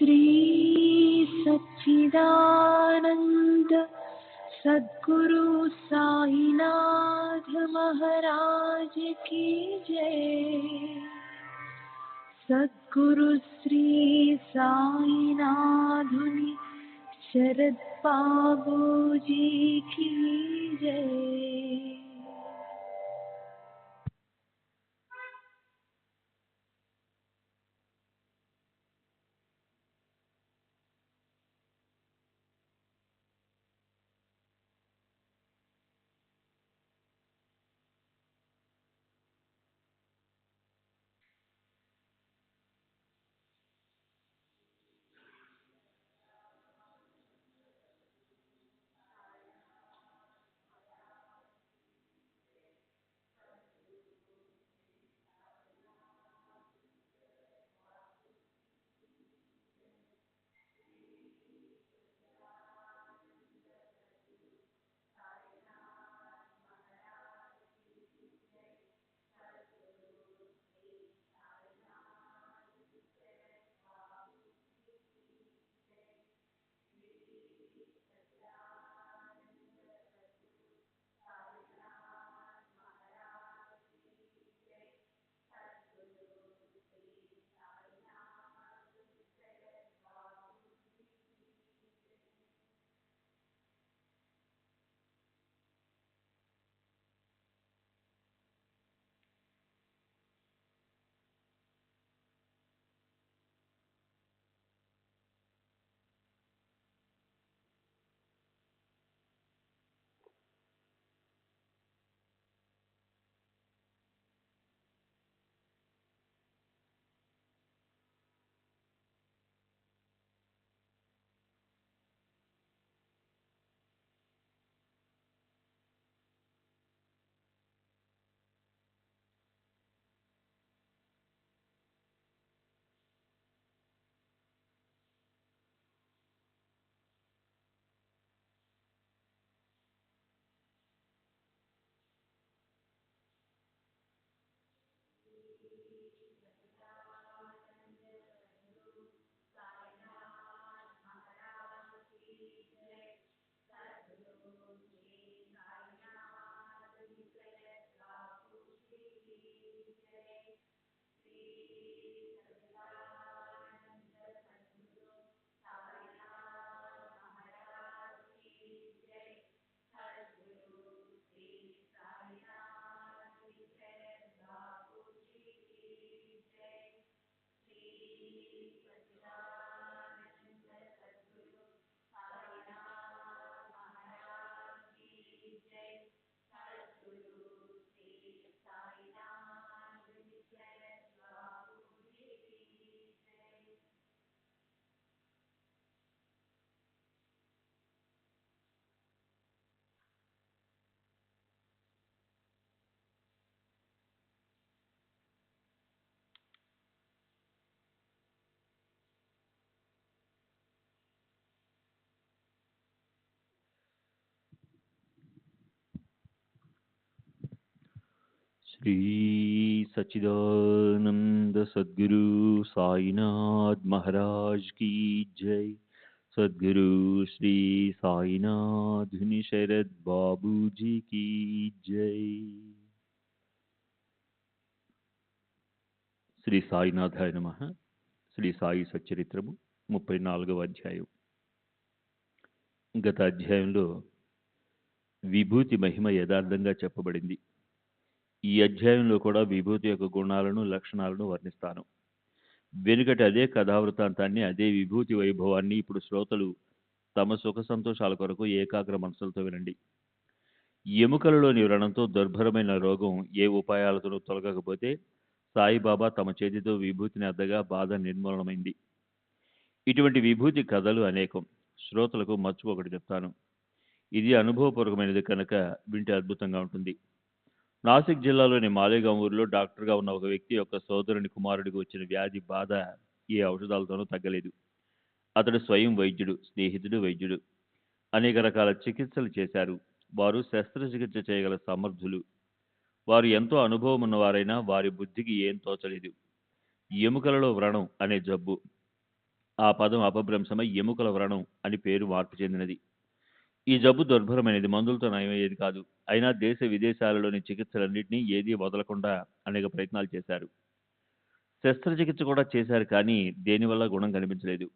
श्री सच्चिदानंद सद्गुरु साईनाथ महाराज की जय। सद्गुरु श्री साईनाथुनि शरद बाबूजी की जय। श्री सच्चिदानंद सद्गुरु साईनाथ महाराज की जय। सद्गुरु श्री साईनाथ शरद बाबू जी की जय। శ్రీ సాయినాథాయ నమః. శ్రీ సాయి సచ్చరిత్రము 34వ అధ్యాయం. గత అధ్యాయంలో విభూతి మహిమ యథార్థంగా చెప్పబడింది. ఈ అధ్యాయంలో కూడా విభూతి యొక్క గుణాలను లక్షణాలను వర్ణిస్తాను. వెనుకటి అదే కథావృతాంతాన్ని, అదే విభూతి వైభవాన్ని ఇప్పుడు శ్రోతలు తమ సుఖ సంతోషాల కొరకు ఏకాగ్ర మనసులతో వినండి. ఎముకలలోని వ్రణంతో దుర్భరమైన రోగం ఏ ఉపాయాలతోనూ తొలగకపోతే సాయిబాబా తమ చేతితో విభూతిని అద్దగా బాధ నిర్మూలనమైంది. ఇటువంటి విభూతి కథలు అనేకం. శ్రోతలకు మచ్చు ఒకటి చెప్తాను. ఇది అనుభవపూర్వకమైనది కనుక వింటే అద్భుతంగా ఉంటుంది. నాసిక్ జిల్లాలోని మాలేగాం ఊరిలో డాక్టర్గా ఉన్న ఒక వ్యక్తి యొక్క సోదరుని కుమారుడికి వచ్చిన వ్యాధి బాధ ఏ ఔషధాలతోనూ తగ్గలేదు. అతడు స్వయం వైద్యుడు, స్నేహితుడు వైద్యుడు. అనేక రకాల చికిత్సలు చేశారు. వారు శస్త్రచికిత్స చేయగల సమర్థులు. వారు ఎంతో అనుభవం ఉన్నవారైనా వారి బుద్ధికి ఏం తోచలేదు. ఎముకలలో వ్రణం అనే జబ్బు. ఆ పదం అపభ్రంశమై ఎముకల వ్రణం అని పేరు మార్పు చెందినది. ఈ జబ్బు దుర్భరమైనది, మందులతో నయమయ్యేది కాదు. అయినా దేశ విదేశాలలోని చికిత్సలన్నింటినీ ఏదీ వదలకుండా అనేక ప్రయత్నాలు చేశారు. శస్త్రచికిత్స కూడా చేశారు, కానీ దేనివల్ల గుణం కనిపించలేదు.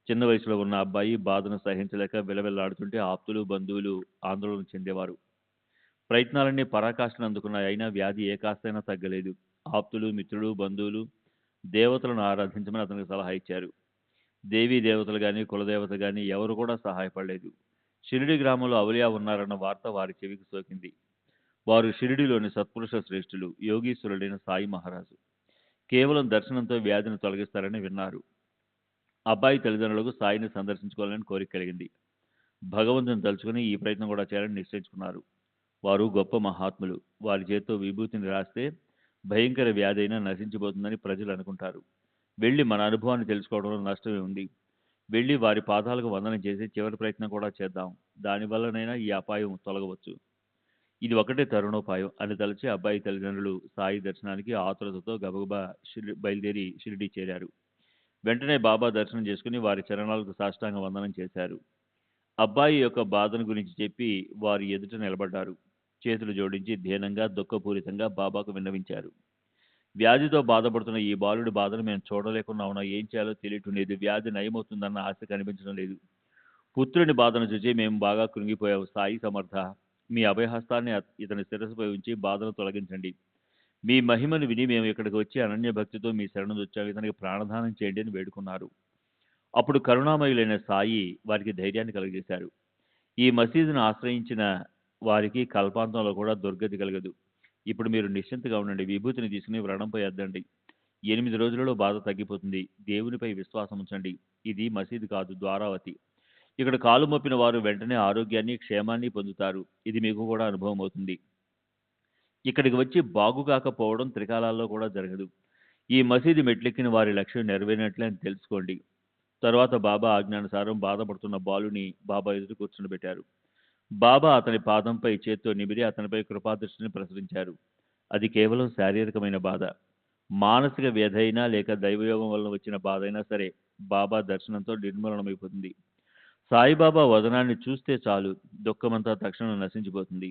చిన్న వయసులో ఉన్న అబ్బాయి బాధను సహించలేక విలవిల్లాడుతుంటే ఆప్తులు, బంధువులు ఆందోళన చెందేవారు. ప్రయత్నాలన్నీ పరాకాష్ఠను అందుకున్నాయి, అయినా వ్యాధి ఏ కాస్తైనా తగ్గలేదు. ఆప్తులు, మిత్రులు, బంధువులు దేవతలను ఆరాధించమని అతనికి సలహా ఇచ్చారు. దేవీ దేవతలు కానీ, కులదేవత కానీ ఎవరు కూడా సహాయపడలేదు. షిరిడి గ్రామంలో అవలియా ఉన్నారన్న వార్త వారి చెవికి సోకింది. వారు షిరిడిలోని సత్పురుష శ్రేష్ఠులు, యోగీశ్వరుడైన సాయి మహారాజు. కేవలం దర్శనంతో వ్యాధిని తొలగిస్తారని విన్నారు. అబ్బాయి తల్లిదండ్రులకు సాయిని సందర్శించుకోవాలని కోరిక కలిగింది. భగవంతుని తలుచుకుని ఈ ప్రయత్నం కూడా చేయాలని నిశ్చయించుకున్నారు. వారు గొప్ప మహాత్ములు. వారి చేతితో విభూతిని రాస్తే భయంకర వ్యాధి అయినా నశించిపోతుందని ప్రజలు అనుకుంటారు. వెళ్ళి మన అనుభవాన్ని తెలుసుకోవడంలో నష్టమే ఉంది. వెళ్ళి వారి పాదాలకు వందనం చేసి చివరి ప్రయత్నం కూడా చేద్దాం. దానివల్లనైనా ఈ అపాయం తొలగవచ్చు. ఇది ఒకటే తరుణోపాయం అని తలచి అబ్బాయి తల్లిదండ్రులు సాయి దర్శనానికి ఆతురతతో గబగబా బయలుదేరి షిరిడి చేరారు. వెంటనే బాబా దర్శనం చేసుకుని వారి చరణాలకు సాష్టాంగ వందనం చేశారు. అబ్బాయి యొక్క బాధను గురించి చెప్పి వారి ఎదుట నిలబడ్డారు. చేతులు జోడించి ధీనంగా, దుఃఖపూరితంగా బాబాకు విన్నవించారు. వ్యాధితో బాధపడుతున్న ఈ బాలుడి బాధను మేము చూడలేకుండా ఉన్నా, ఏం చేయాలో తెలియటం లేదు. వ్యాధి నయమవుతుందన్న ఆశ కనిపించడం లేదు. పుత్రుని బాధను చూసి మేము బాగా కృంగిపోయాము. సాయి సమర్థ, మీ అభయహస్తాన్ని ఇతని శిరస్సుపై ఉంచి బాధను తొలగించండి. మీ మహిమను విని మేము ఇక్కడికి వచ్చి అనన్య భక్తితో మీ శరణు వచ్చాము. ఇతనికి ప్రాణదానం చేయండి అని వేడుకున్నారు. అప్పుడు కరుణామయులైన సాయి వారికి ధైర్యాన్ని కలుగజేశారు. ఈ మసీదును ఆశ్రయించిన వారికి కల్పాంతంలో కూడా దుర్గతి కలగదు. ఇప్పుడు మీరు నిశ్చింతగా ఉండండి. విభూతిని తీసుకుని వ్రణంపై అద్దండి. 8 రోజులలో బాధ తగ్గిపోతుంది. దేవునిపై విశ్వాసం ఉంచండి. ఇది మసీదు కాదు, ద్వారావతి. ఇక్కడ కాలు మోపిన వారు వెంటనే ఆరోగ్యాన్ని, క్షేమాన్ని పొందుతారు. ఇది మీకు కూడా అనుభవం అవుతుంది. ఇక్కడికి వచ్చి బాగుకాకపోవడం త్రికాలాల్లో కూడా జరగదు. ఈ మసీదు మెట్లెక్కిన వారి లక్ష్యం నెరవేరినట్లే అని తెలుసుకోండి. తరువాత బాబా ఆజ్ఞానుసారం బాధపడుతున్న బాలుని బాబా ఎదురు కూర్చుండబెట్టారు. బాబా అతని పాదంపై చేత్తో నిమిరి అతనిపై కృపాదృష్టిని ప్రసరించారు. అది కేవలం శారీరకమైన బాధ. మానసిక వ్యధ అయినా లేక దైవయోగం వలన వచ్చిన బాధ అయినా సరే బాబా దర్శనంతో నిర్మూలనమైపోతుంది. సాయిబాబా వదనాన్ని చూస్తే చాలు, దుఃఖమంతా తక్షణం నశించిపోతుంది.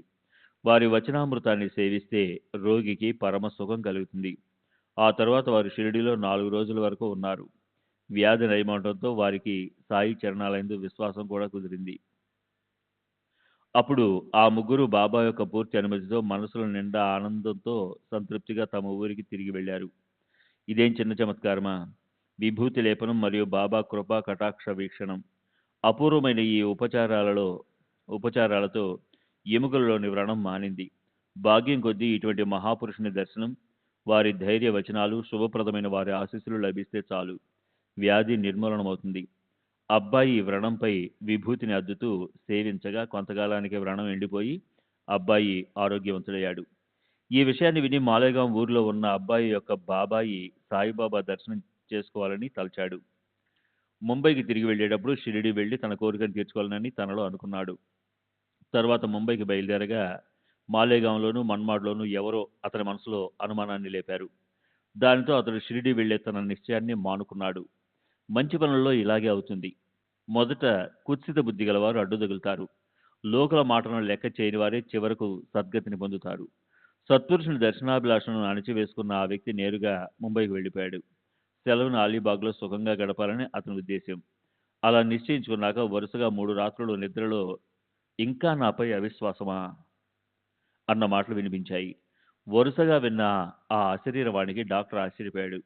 వారి వచనామృతాన్ని సేవిస్తే రోగికి పరమ సుఖం కలుగుతుంది. ఆ తరువాత వారు షిరిడిలో 4 రోజుల వరకు ఉన్నారు. వ్యాధి నయమవడంతో వారికి సాయి చరణాలయందు విశ్వాసం కూడా కుదిరింది. అప్పుడు ఆ ముగ్గురు బాబా యొక్క పూర్తి అనుమతితో మనసుల నిండా ఆనందంతో సంతృప్తిగా తమ ఊరికి తిరిగి వెళ్ళారు. ఇదేం చిన్న చమత్కారమా? విభూతి లేపనం మరియు బాబా కృపా కటాక్ష వీక్షణం. అపూర్వమైన ఈ ఉపచారాలతో ఎముకలలోని వ్రణం మానింది. భాగ్యం కొద్దీ ఇటువంటి మహాపురుషుని దర్శనం, వారి ధైర్య వచనాలు, శుభప్రదమైన వారి ఆశీస్సులు లభిస్తే చాలు, వ్యాధి నిర్మూలనమవుతుంది. అబ్బాయి వ్రణంపై విభూతిని అద్దుతూ సేవించగా కొంతకాలానికి వ్రణం ఎండిపోయి అబ్బాయి ఆరోగ్యవంతుడయ్యాడు. ఈ విషయాన్ని విని మాలేగాం ఊరిలో ఉన్న అబ్బాయి యొక్క బాబాయి సాయిబాబా దర్శనం చేసుకోవాలని తలచాడు. ముంబైకి తిరిగి వెళ్ళేటప్పుడు షిరిడి వెళ్ళి తన కోరికను తీర్చుకోవాలని తనలో అనుకున్నాడు. తర్వాత ముంబైకి బయలుదేరగా మాలేగాంలోనూ మన్మాడ్లోనూ ఎవరో అతని మనసులో అనుమానాన్ని లేపారు. దానితో అతడు షిరిడి వెళ్లే తన నిశ్చయాన్ని మానుకున్నాడు. మంచి పనుల్లో ఇలాగే అవుతుంది. మొదట కుత్సిత బుద్ధి గలవారు అడ్డు తగులుతారు. లోకల మాటలను లెక్క చేయని వారే చివరకు సద్గతిని పొందుతారు. సత్పురుషుని దర్శనాభిలాషను అణిచివేసుకున్న ఆ వ్యక్తి నేరుగా ముంబైకి వెళ్ళిపోయాడు. సెలవును అలీబాగ్లో సుఖంగా గడపాలని అతని ఉద్దేశం. అలా నిశ్చయించుకున్నాక వరుసగా 3 రాత్రులు నిద్రలో ఇంకా నాపై అవిశ్వాసమా అన్న మాటలు వినిపించాయి. వరుసగా విన్న ఆ అశరీరవాణికి డాక్టర్ ఆశ్చర్యపోయాడు.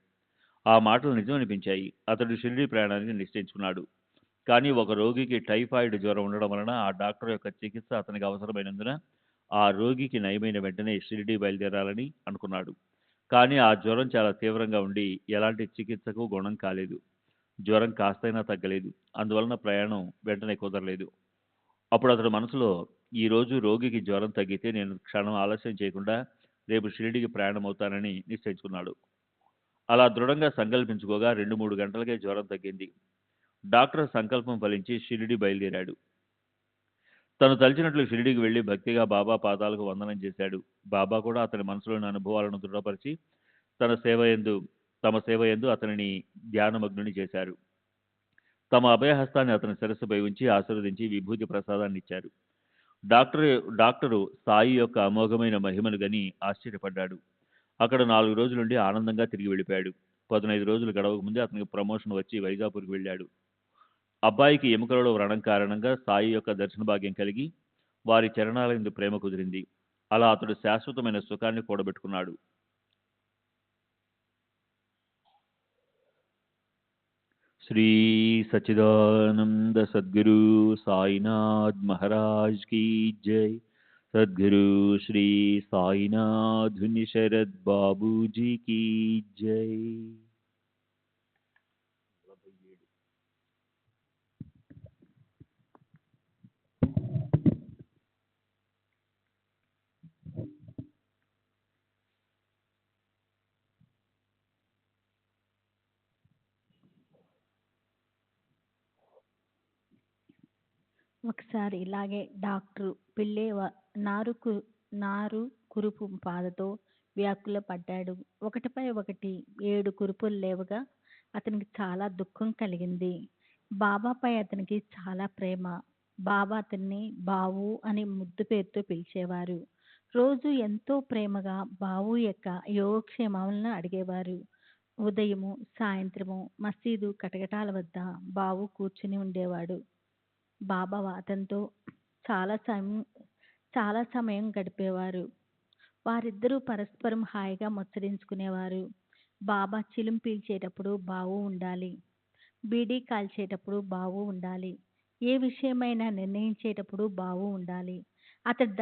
ఆ మాటలు నిజమనిపించాయి. అతడు షిరిడి ప్రయాణానికి నిశ్చయించుకున్నాడు. కానీ ఒక రోగికి టైఫాయిడ్ జ్వరం ఉండడం వలన ఆ డాక్టర్ యొక్క చికిత్స అతనికి అవసరమైనందున ఆ రోగికి నయమైన వెంటనే షిరిడి బయలుదేరాలని అనుకున్నాడు. కానీ ఆ జ్వరం చాలా తీవ్రంగా ఉండి ఎలాంటి చికిత్సకు గుణం కాలేదు. జ్వరం కాస్తైనా తగ్గలేదు. అందువలన ప్రయాణం వెంటనే కుదరలేదు. అప్పుడు అతడు మనసులో, ఈ రోజు రోగికి జ్వరం తగ్గితే నేను క్షణం ఆలస్యం చేయకుండా రేపు షిరిడికి ప్రయాణం అవుతానని నిశ్చయించుకున్నాడు. అలా దృఢంగా సంకల్పించుకోగా 2-3 గంటలకే జ్వరం తగ్గింది. డాక్టర్ సంకల్పం ఫలించి షిరిడి బయలుదేరాడు. తను తలిచినట్లు షిరిడికి వెళ్లి భక్తిగా బాబా పాదాలకు వందనం చేశాడు. బాబా కూడా అతని మనసులోని అనుభవాలను దృఢపరిచి తమ సేవ యందు అతనిని ధ్యానమగ్నుని చేశారు. తమ అభయహస్తాన్ని అతని శిరస్సుపై ఉంచి ఆశీర్వదించి విభూతి ప్రసాదాన్ని ఇచ్చారు. డాక్టరు సాయి యొక్క అమోఘమైన మహిమను గని ఆశ్చర్యపడ్డాడు. అక్కడ 4 రోజులుండి ఆనందంగా తిరిగి వెళ్ళిపోయాడు. 15 రోజులు గడవకముందే అతనికి ప్రమోషన్ వచ్చి వైజాపూర్కి వెళ్ళాడు. అబ్బాయికి ఎముకలలో వ్రణం కారణంగా సాయి యొక్క దర్శన భాగ్యం కలిగి వారి చరణాల యందు ప్రేమ కుదిరింది. అలా అతడు శాశ్వతమైన సుఖాన్ని కూడబెట్టుకున్నాడు. శ్రీ సచ్చిదానంద సద్గురు సాయినాథ్ మహారాజ్ కీ జై. సద్గురు శ్రీ సాయినాథుని శరద్ బాబూజీ కీ జై. ఒకసారి ఇలాగే డాక్టరు పిల్లే నారు కురుపు బాధతో వ్యాకుల పడ్డాడు. ఒకటిపై ఒకటి 7 కురుపులు లేవగా అతనికి చాలా దుఃఖం కలిగింది. బాబాపై అతనికి చాలా ప్రేమ. బాబా అతన్ని బావు అని ముద్దు పేరుతో పిలిచేవారు. రోజు ఎంతో ప్రేమగా బావు యొక్క యోగక్షేమాలను అడిగేవారు. ఉదయము సాయంత్రము మసీదు కటకటాల వద్ద బావు కూర్చుని ఉండేవాడు. బాబా అతనితో చాలా సమయం గడిపేవారు. వారిద్దరూ పరస్పరం హాయిగా ముచ్చరించుకునేవారు. బాబా చిలుం పీల్చేటప్పుడు బావు ఉండాలి. బీడీ కాల్చేటప్పుడు బావు ఉండాలి. ఏ విషయమైనా నిర్ణయించేటప్పుడు బావు ఉండాలి. అతడి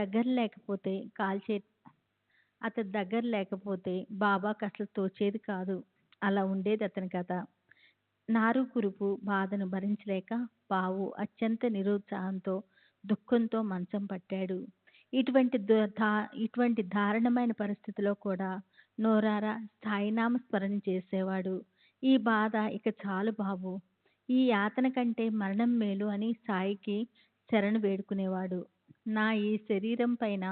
దగ్గర లేకపోతే బాబాకు అసలు తోచేది కాదు. అలా ఉండేది అతని కథ. నారు కురుపు బాధను భరించలేక బావు అత్యంత నిరుత్సాహంతో దుఃఖంతో మంచం పట్టాడు. ఇటువంటి దారుణమైన పరిస్థితిలో కూడా నోరారా సాయినామ స్మరణ చేసేవాడు. ఈ బాధ ఇక చాలు బాబు, ఈ యాతన కంటే మరణం మేలు అని సాయికి శరణు వేడుకునేవాడు. నా ఈ శరీరం పైన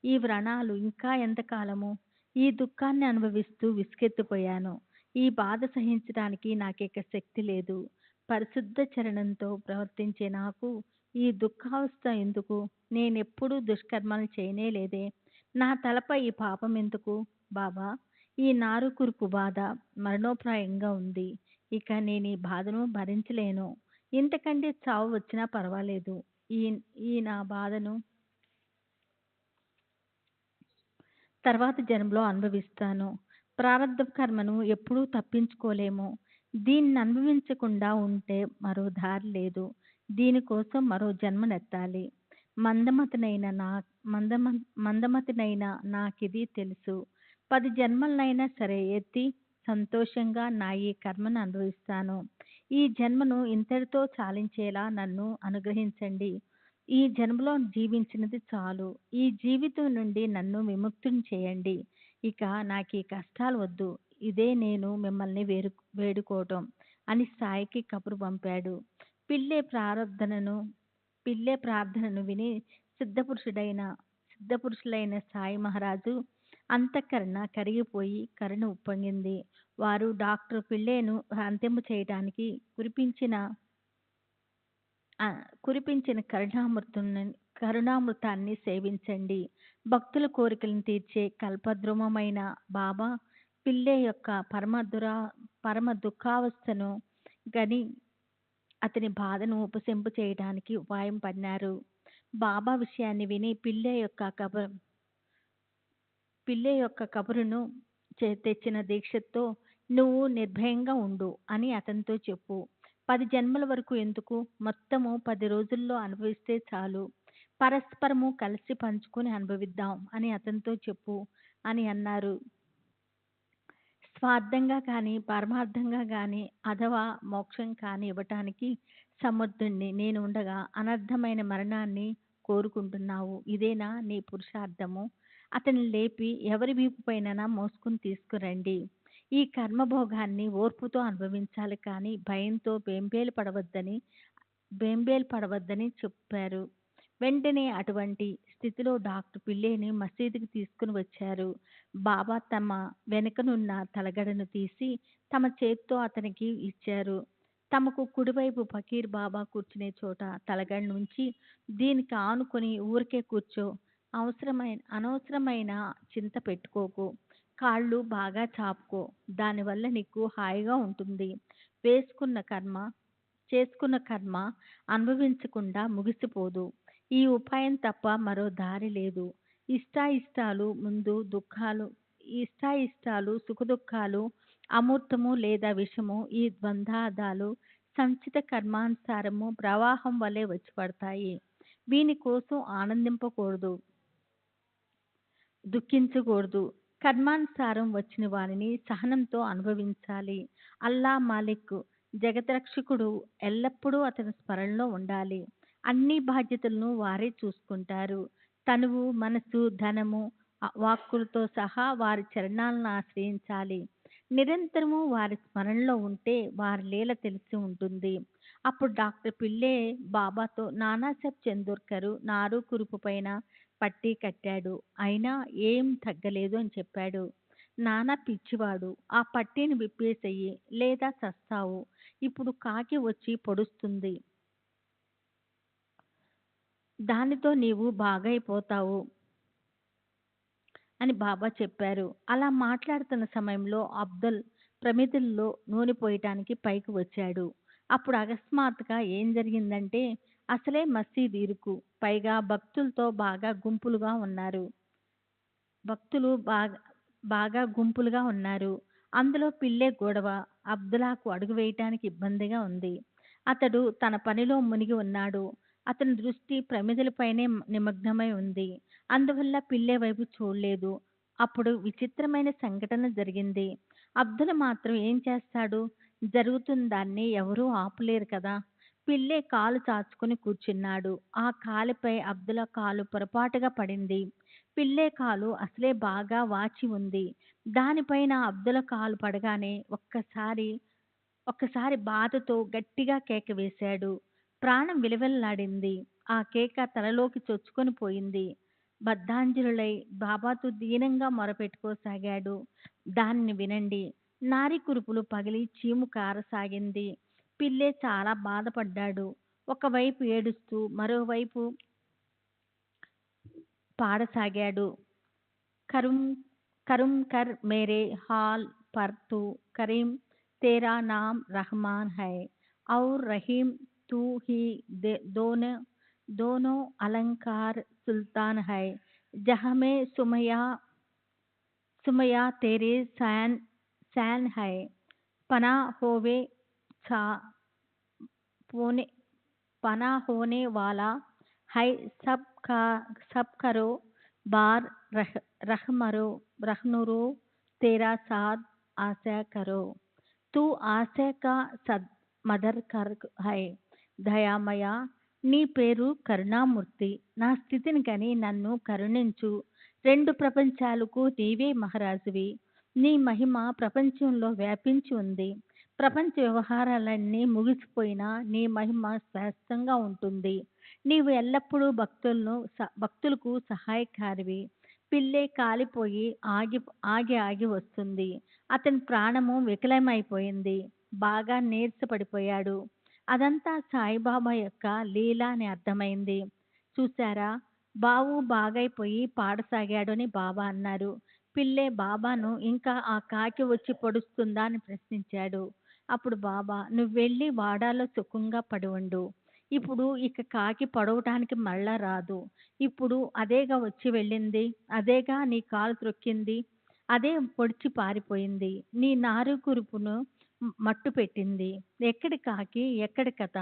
ఈ వ్రణాలు ఇంకా ఎంతకాలము? ఈ దుఃఖాన్ని అనుభవిస్తూ విసుగెత్తిపోయాను. ఈ బాధ సహించడానికి నాకిక శక్తి లేదు. పరిశుద్ధ చరణంతో ప్రవర్తించే నాకు ఈ దుఃఖావస్థ ఎందుకు? నేనెప్పుడూ దుష్కర్మలు చేయనే లేదే. నా తలపై ఈ పాపం ఎందుకు? బాబా, ఈ నారు కురుపు బాధ మరణోప్రాయంగా ఉంది. ఇక నేను ఈ బాధను భరించలేను. ఇంతకంటే చావు వచ్చినా పర్వాలేదు. ఈ నా బాధను తర్వాత జన్మలో అనుభవిస్తాను. ప్రారంధ కర్మను ఎప్పుడూ తప్పించుకోలేము. దీన్ని అనుభవించకుండా ఉంటే మరో దారి లేదు. దీనికోసం మరో జన్మనెత్తాలి. మందమతినైన నాకిది తెలుసు. 10 జన్మలనైనా సరే ఎత్తి సంతోషంగా నా ఈ కర్మను అనుభవిస్తాను. ఈ జన్మను ఇంతటితో చాలించేలా నన్ను అనుగ్రహించండి. ఈ జన్మలో జీవించినది చాలు. ఈ జీవితం నుండి నన్ను విముక్తుని చేయండి. ఇక నాకు ఈ కష్టాలు వద్దు. ఇదే నేను మిమ్మల్ని వేడుకోవటం అని సాయికి కబురు పంపాడు. పిల్లే ప్రార్థనను విని సిద్ధపురుషులైన సాయి మహారాజు అంతఃకరణ కరిగిపోయి కరుణ ఉప్పొంగింది. వారు డాక్టర్ పిల్లేను అంతిమ చేయడానికి కురిపించిన కరుణామృతాన్ని సేవించండి. భక్తుల కోరికలను తీర్చే కల్పద్రుమమైన బాబా పిల్లే యొక్క పరమ దుఃఖావస్థను గని అతని బాధను ఉపశంపు చేయడానికి ఉపాయం పన్నారు. బాబా విషయాన్ని విని పిల్లే యొక్క కబురును తెచ్చిన దీక్షతో నువ్వు నిర్భయంగా ఉండు అని అతనితో చెప్పు. 10 జన్మల వరకు ఎందుకు? మొత్తము 10 రోజుల్లో అనుభవిస్తే చాలు. పరస్పరము కలిసి పంచుకొని అనుభవిద్దాం అని అతనితో చెప్పు అని అన్నారు. స్వార్థంగా కానీ పరమార్థంగా కానీ అథవా మోక్షం కానీ ఇవ్వటానికి సమర్థుణ్ణి నేను ఉండగా అనర్థమైన మరణాన్ని కోరుకుంటున్నావు. ఇదేనా నీ పురుషార్థము? అతన్ని లేపి ఎవరి వీపు పైన మోసుకుని తీసుకురండి. ఈ కర్మభోగాన్ని ఓర్పుతో అనుభవించాలి కానీ భయంతో బెంబేలు పడవద్దని చెప్పారు. వెంటనే అటువంటి స్థితిలో డాక్టర్ పిల్లేని మసీదుకి తీసుకుని వచ్చారు. బాబా తమ వెనుకనున్న తలగడను తీసి తమ చేతితో అతనికి ఇచ్చారు. తమకు కుడివైపు ఫకీర్ బాబా కూర్చునే చోట తలగడ నుంచి దీనికి ఆనుకొని ఊరికే కూర్చో. అనవసరమైన చింత పెట్టుకోకు. కాళ్ళు బాగా చాపుకో. దానివల్ల నీకు హాయిగా ఉంటుంది. వేసుకున్న కర్మ చేసుకున్న కర్మ అనుభవించకుండా ముగిసిపోదు. ఈ ఉపాయం తప్ప మరో దారి లేదు. ఇష్టాయిష్టాలు ముందు దుఃఖాలు ఇష్టాయిష్టాలు సుఖదుఖాలు అమూర్తము లేదా విషము ఈ ద్వంద్వాదాలు సంచిత కర్మానుసారము ప్రవాహం వలె వచ్చి పడతాయి. వీని కోసం ఆనందింపకూడదు, దుఃఖించకూడదు. కర్మానుసారం వచ్చిన వారిని సహనంతో అనుభవించాలి. అల్లా మాలిక్ జగద్రక్షకుడు ఎల్లప్పుడూ అతని స్మరణలో ఉండాలి. అన్ని బాధ్యతలను వారే చూసుకుంటారు. తనువు, మనసు, ధనము, వాక్కులతో సహా వారి చరణాలను ఆశ్రయించాలి. నిరంతరము వారి స్మరణలో ఉంటే వారి లీల తెలిసి ఉంటుంది. అప్పుడు డాక్టర్ పిల్లే బాబాతో నానాసాహెబ్ చందోర్కర్ నారు కురుపు పైన పట్టీ కట్టాడు. అయినా ఏం తగ్గలేదు అని చెప్పాడు. నానా పిచ్చివాడు, ఆ పట్టీని విప్పేసెయ్యి లేదా చస్తావు. ఇప్పుడు కాకి వచ్చి పొడుస్తుంది. దానితో నీవు బాగైపోతావు అని బాబా చెప్పారు. అలా మాట్లాడుతున్న సమయంలో అబ్దుల్ ప్రమిదల్లో నూనె పోయటానికి పైకి వచ్చాడు. అప్పుడు అకస్మాత్తుగా ఏం జరిగిందంటే అసలే మసీదు ఇరుకు, పైగా భక్తులతో బాగా గుంపులుగా ఉన్నారు. అందులో పిల్లే గొడవ. అబ్దుల్లాకు అడుగు వేయటానికి ఇబ్బందిగా ఉంది. అతడు తన పనిలో మునిగి ఉన్నాడు. అతని దృష్టి ప్రమిదలపైనే నిమగ్నమై ఉంది. అందువల్ల పిల్లే వైపు చూడలేదు. అప్పుడు విచిత్రమైన సంఘటన జరిగింది. అబ్దుల్ మాత్రం ఏం చేస్తాడు? జరుగుతున్న దాన్ని ఎవరూ ఆపలేరు కదా. పిల్లే కాలు చాచుకొని కూర్చున్నాడు. ఆ కాలుపై అబ్దుల్లా కాలు పొరపాటుగా పడింది. పిల్లే కాలు అసలే బాగా వాచి ఉంది. దానిపైన అబ్దుల్లా కాలు పడగానే ఒక్కసారి బాధతో గట్టిగా కేక వేశాడు. ప్రాణం విలవిల్లాడింది. ఆ కేక తలలోకి చొచ్చుకొని పోయింది. బద్ధాంజలులై బాబాతో దీనంగా మొరపెట్టుకోసాగాడు. దానిని వినండి. నారి కురుపులు పగిలి చీము కారసాగింది. పిల్లే చాలా బాధపడ్డాడు. ఒకవైపు ఏడుస్తూ మరోవైపు పాడసాగాడు. కరుం కరుం కర్ మేరే హాల్ పర్ తూ కరీం तेरा नाम रहमान है और रहीम तू ही दोनों अलंकार सुल्तान है जहाँ में सुमया तेरे सैन है पना होवे पोने पना होने वाला है सब करो बार रहनुरो तेरा साथ आशा करो तू आशा का सद मदर कर है దయామయ. నీ పేరు కరుణామూర్తి. నా స్థితిని కని నన్ను కరుణించు. రెండు ప్రపంచాలకు నీవే మహారాజువి. నీ మహిమ ప్రపంచంలో వ్యాపించి ఉంది. ప్రపంచ వ్యవహారాలన్నీ ముగిసిపోయినా నీ మహిమ శాశ్వతంగా ఉంటుంది. నీవు ఎల్లప్పుడూ భక్తులకు సహాయకారివి. పిల్లే కాలిపోయి ఆగి వస్తుంది. అతని ప్రాణము వికలమైపోయింది. బాగా నీరసపడిపోయాడు. అదంతా సాయిబాబా యొక్క లీల అని అర్థమైంది. చూశారా, బావు బాగైపోయి పాడసాగాడు అని బాబా అన్నారు. పిల్లే బాబాను ఇంకా ఆ కాకి వచ్చి పొడుస్తుందా అని ప్రశ్నించాడు. అప్పుడు బాబా, నువ్వు వెళ్ళి వాడాలో సుఖంగా పడి ఉండు. ఇప్పుడు ఇక కాకి పడవటానికి మళ్ళా రాదు. ఇప్పుడు అదేగా వచ్చి వెళ్ళింది, అదేగా నీ కాలు త్రొక్కింది, అదే పొడిచి పారిపోయింది, నీ నారు కురుపును మట్టు పెట్టింది. ఎక్కడి కాకి, ఎక్కడి కథ?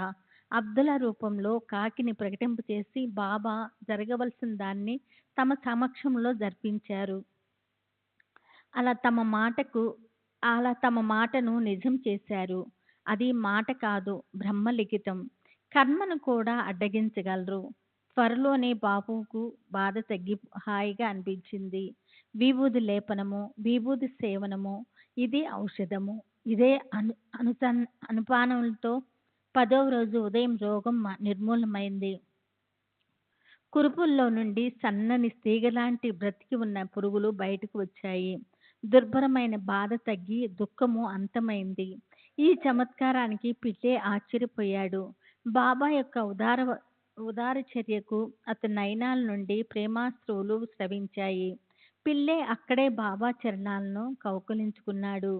అబ్దుల్లా రూపంలో కాకిని ప్రకటింపచేసి బాబా జరగవలసిన దాన్ని తమ సమక్షంలో జరిపించారు. అలా తమ మాటను నిజం చేశారు. అది మాట కాదు, బ్రహ్మలిఖితం. కర్మను కూడా అడ్డగించగలరు. త్వరలోనే బాబుకు బాధ తగ్గి హాయిగా అనిపించింది. విభూది లేపనము, విభూది సేవనము, ఇదే ఔషధము. ఇదే అనుపానములతో 10వ రోజు ఉదయం రోగం నిర్మూలమైంది. కురుపుల్లో నుండి సన్నని తీగలాంటి బ్రతికి ఉన్న పురుగులు బయటకు వచ్చాయి. దుర్భరమైన బాధ తగ్గి దుఃఖము అంతమైంది. ఈ చమత్కారానికి పిల్లే ఆశ్చర్యపోయాడు. బాబా యొక్క ఉదార చర్యకు అతని నయనాల నుండి ప్రేమాశ్రువులు స్రవించాయి. పిల్లే అక్కడే బాబా చరణాలను కౌగిలించుకున్నాడు.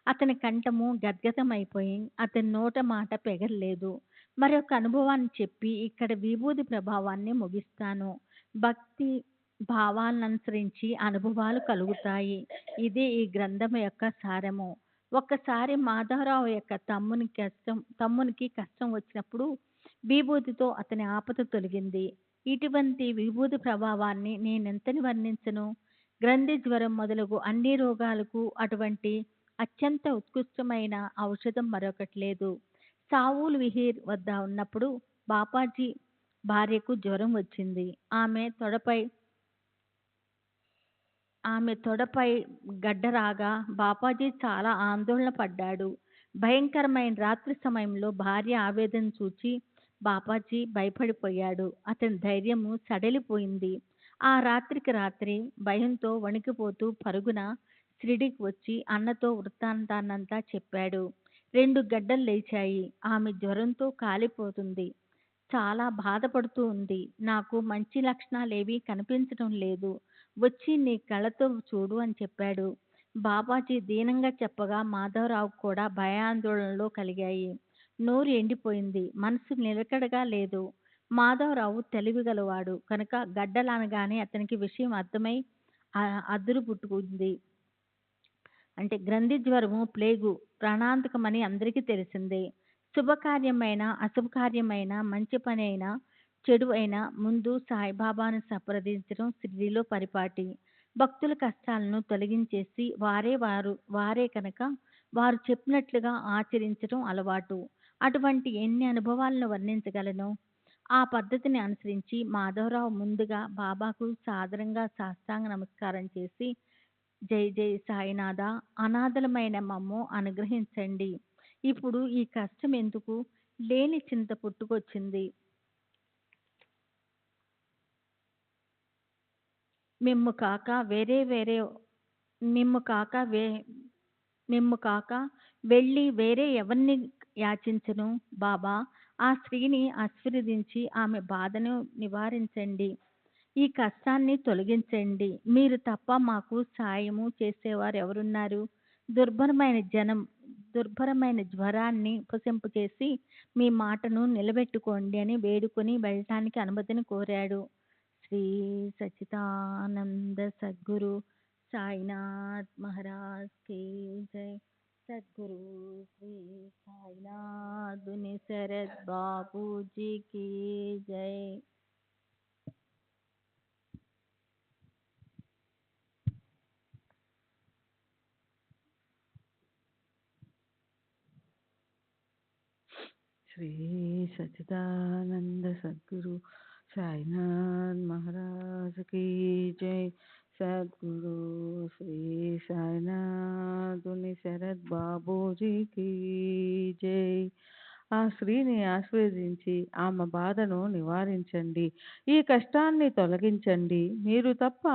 అతని కంఠము గద్గదమైపోయి అతని నోట మాట పెగరలేదు. మరొక అనుభవాన్ని చెప్పి ఇక్కడ విభూది ప్రభావాన్ని ముగిస్తాను. భక్తి భావాలను అనుసరించి అనుభవాలు కలుగుతాయి. ఇదే ఈ గ్రంథం యొక్క సారము. ఒక్కసారి మాధవరావు యొక్క తమ్మునికి కష్టం వచ్చినప్పుడు విభూతితో అతని ఆపద తొలగింది. ఇటువంటి విభూతి ప్రభావాన్ని నేనెంతని వర్ణించను. గ్రంథి జ్వరం మొదలగు అన్ని రోగాలకు అటువంటి అత్యంత ఉత్కృష్టమైన ఔషధం మరొకటి లేదు. సావూల్ విహీర్ వద్ద ఉన్నప్పుడు బాపాజీ భార్యకు జ్వరం వచ్చింది. ఆమె తొడపై గడ్డ రాగా బాపాజీ చాలా ఆందోళన పడ్డాడు. భయంకరమైన రాత్రి సమయంలో భార్య ఆవేదన చూచి బాపాజీ భయపడిపోయాడు. అతని ధైర్యము సడలిపోయింది. ఆ రాత్రికి రాత్రి భయంతో వణికిపోతూ పరుగున షిరిడీకి వచ్చి అన్నతో వృత్తాంతాన్నంతా చెప్పాడు. 2 గడ్డలు లేచాయి. ఆమె జ్వరంతో కాలిపోతుంది. చాలా బాధపడుతూ ఉంది. నాకు మంచి లక్షణాలేవీ కనిపించడం లేదు. వచ్చి నీ కళ్ళతో చూడు అని చెప్పాడు. బాబాజీ దీనంగా చెప్పగా మాధవరావు కూడా భయాందోళనలో కలిగాయి. నోరు ఎండిపోయింది. మనసు నిలకడగా లేదు. మాధవరావు తెలివిగలవాడు కనుక గడ్డలనగానే అతనికి విషయం అర్థమై అదురు పుట్టుకుంది. అంటే గ్రంథి జ్వరము ప్లేగు ప్రాణాంతకమని అందరికీ తెలిసిందే. శుభకార్యమైన అశుభకార్యమైన మంచి పని అయినా చెడు అయినా ముందు సాయిబాబాను సంప్రదించడం షిరిడీలో పరిపాటి. భక్తుల కష్టాలను తొలగించేసి వారే కనుక వారు చెప్పినట్లుగా ఆచరించడం అలవాటు. అటువంటి ఎన్ని అనుభవాలను వర్ణించగలను. ఆ పద్ధతిని అనుసరించి మాధవరావు ముందుగా బాబాకు సాదరంగా సాష్టాంగ నమస్కారం చేసి, జై జై సాయినాథ, అనాథలమైన మమ్ము అనుగ్రహించండి. ఇప్పుడు ఈ కష్టం ఎందుకు, లేని చింత పుట్టుకొచ్చింది. మిమ్ము కాక వెళ్ళి వేరే ఎవరిని యాచించను. బాబా, ఆ స్త్రీని ఆశీర్వదించి ఆమె బాధను నివారించండి. ఈ కష్టాన్ని తొలగించండి. మీరు తప్ప మాకు సాయము చేసేవారు ఎవరున్నారు? దుర్భరమైన జ్వరాన్ని ఉపశంపచేసి మీ మాటను నిలబెట్టుకోండి అని వేడుకొని వెళ్ళటానికి అనుమతిని కోరాడు. శ్రీ సచ్చిదానంద సద్గురు సాయినాథ్ మహారాజ్ కి జై. సద్గురు శ్రీ సాయినాథ్ శరత్ బాబూజీ की जय. శ్రీ సచ్చిదానంద సద్గురు సాయినాథ్ మహారాజ్ की जय. సద్గురు శ్రీ సాయినాథుని శరత్ బాబూజీ की జై. ఆ స్త్రీని ఆశీర్వదించి ఆమె బాధను నివారించండి. ఈ కష్టాన్ని తొలగించండి. మీరు తప్ప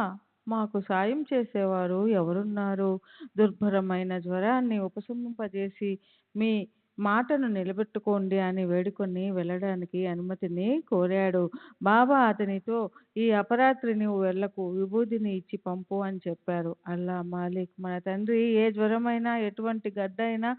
మాకు సాయం చేసేవారు ఎవరున్నారు? దుర్భరమైన జ్వరాన్ని ఉపశమింపజేసి మీ మాటను నిలబెట్టుకోండి అని వేడుకొని వెళ్ళడానికి అనుమతిని కోరాడు. బాబా అతనితో, ఈ అపరాత్రి నువ్వు వెళ్ళకు, విభూతిని ఇచ్చి పంపు అని చెప్పారు. అల్లా మాలిక్ మన తండ్రి ఏ జ్వరమైనా ఎటువంటి గడ్డైనా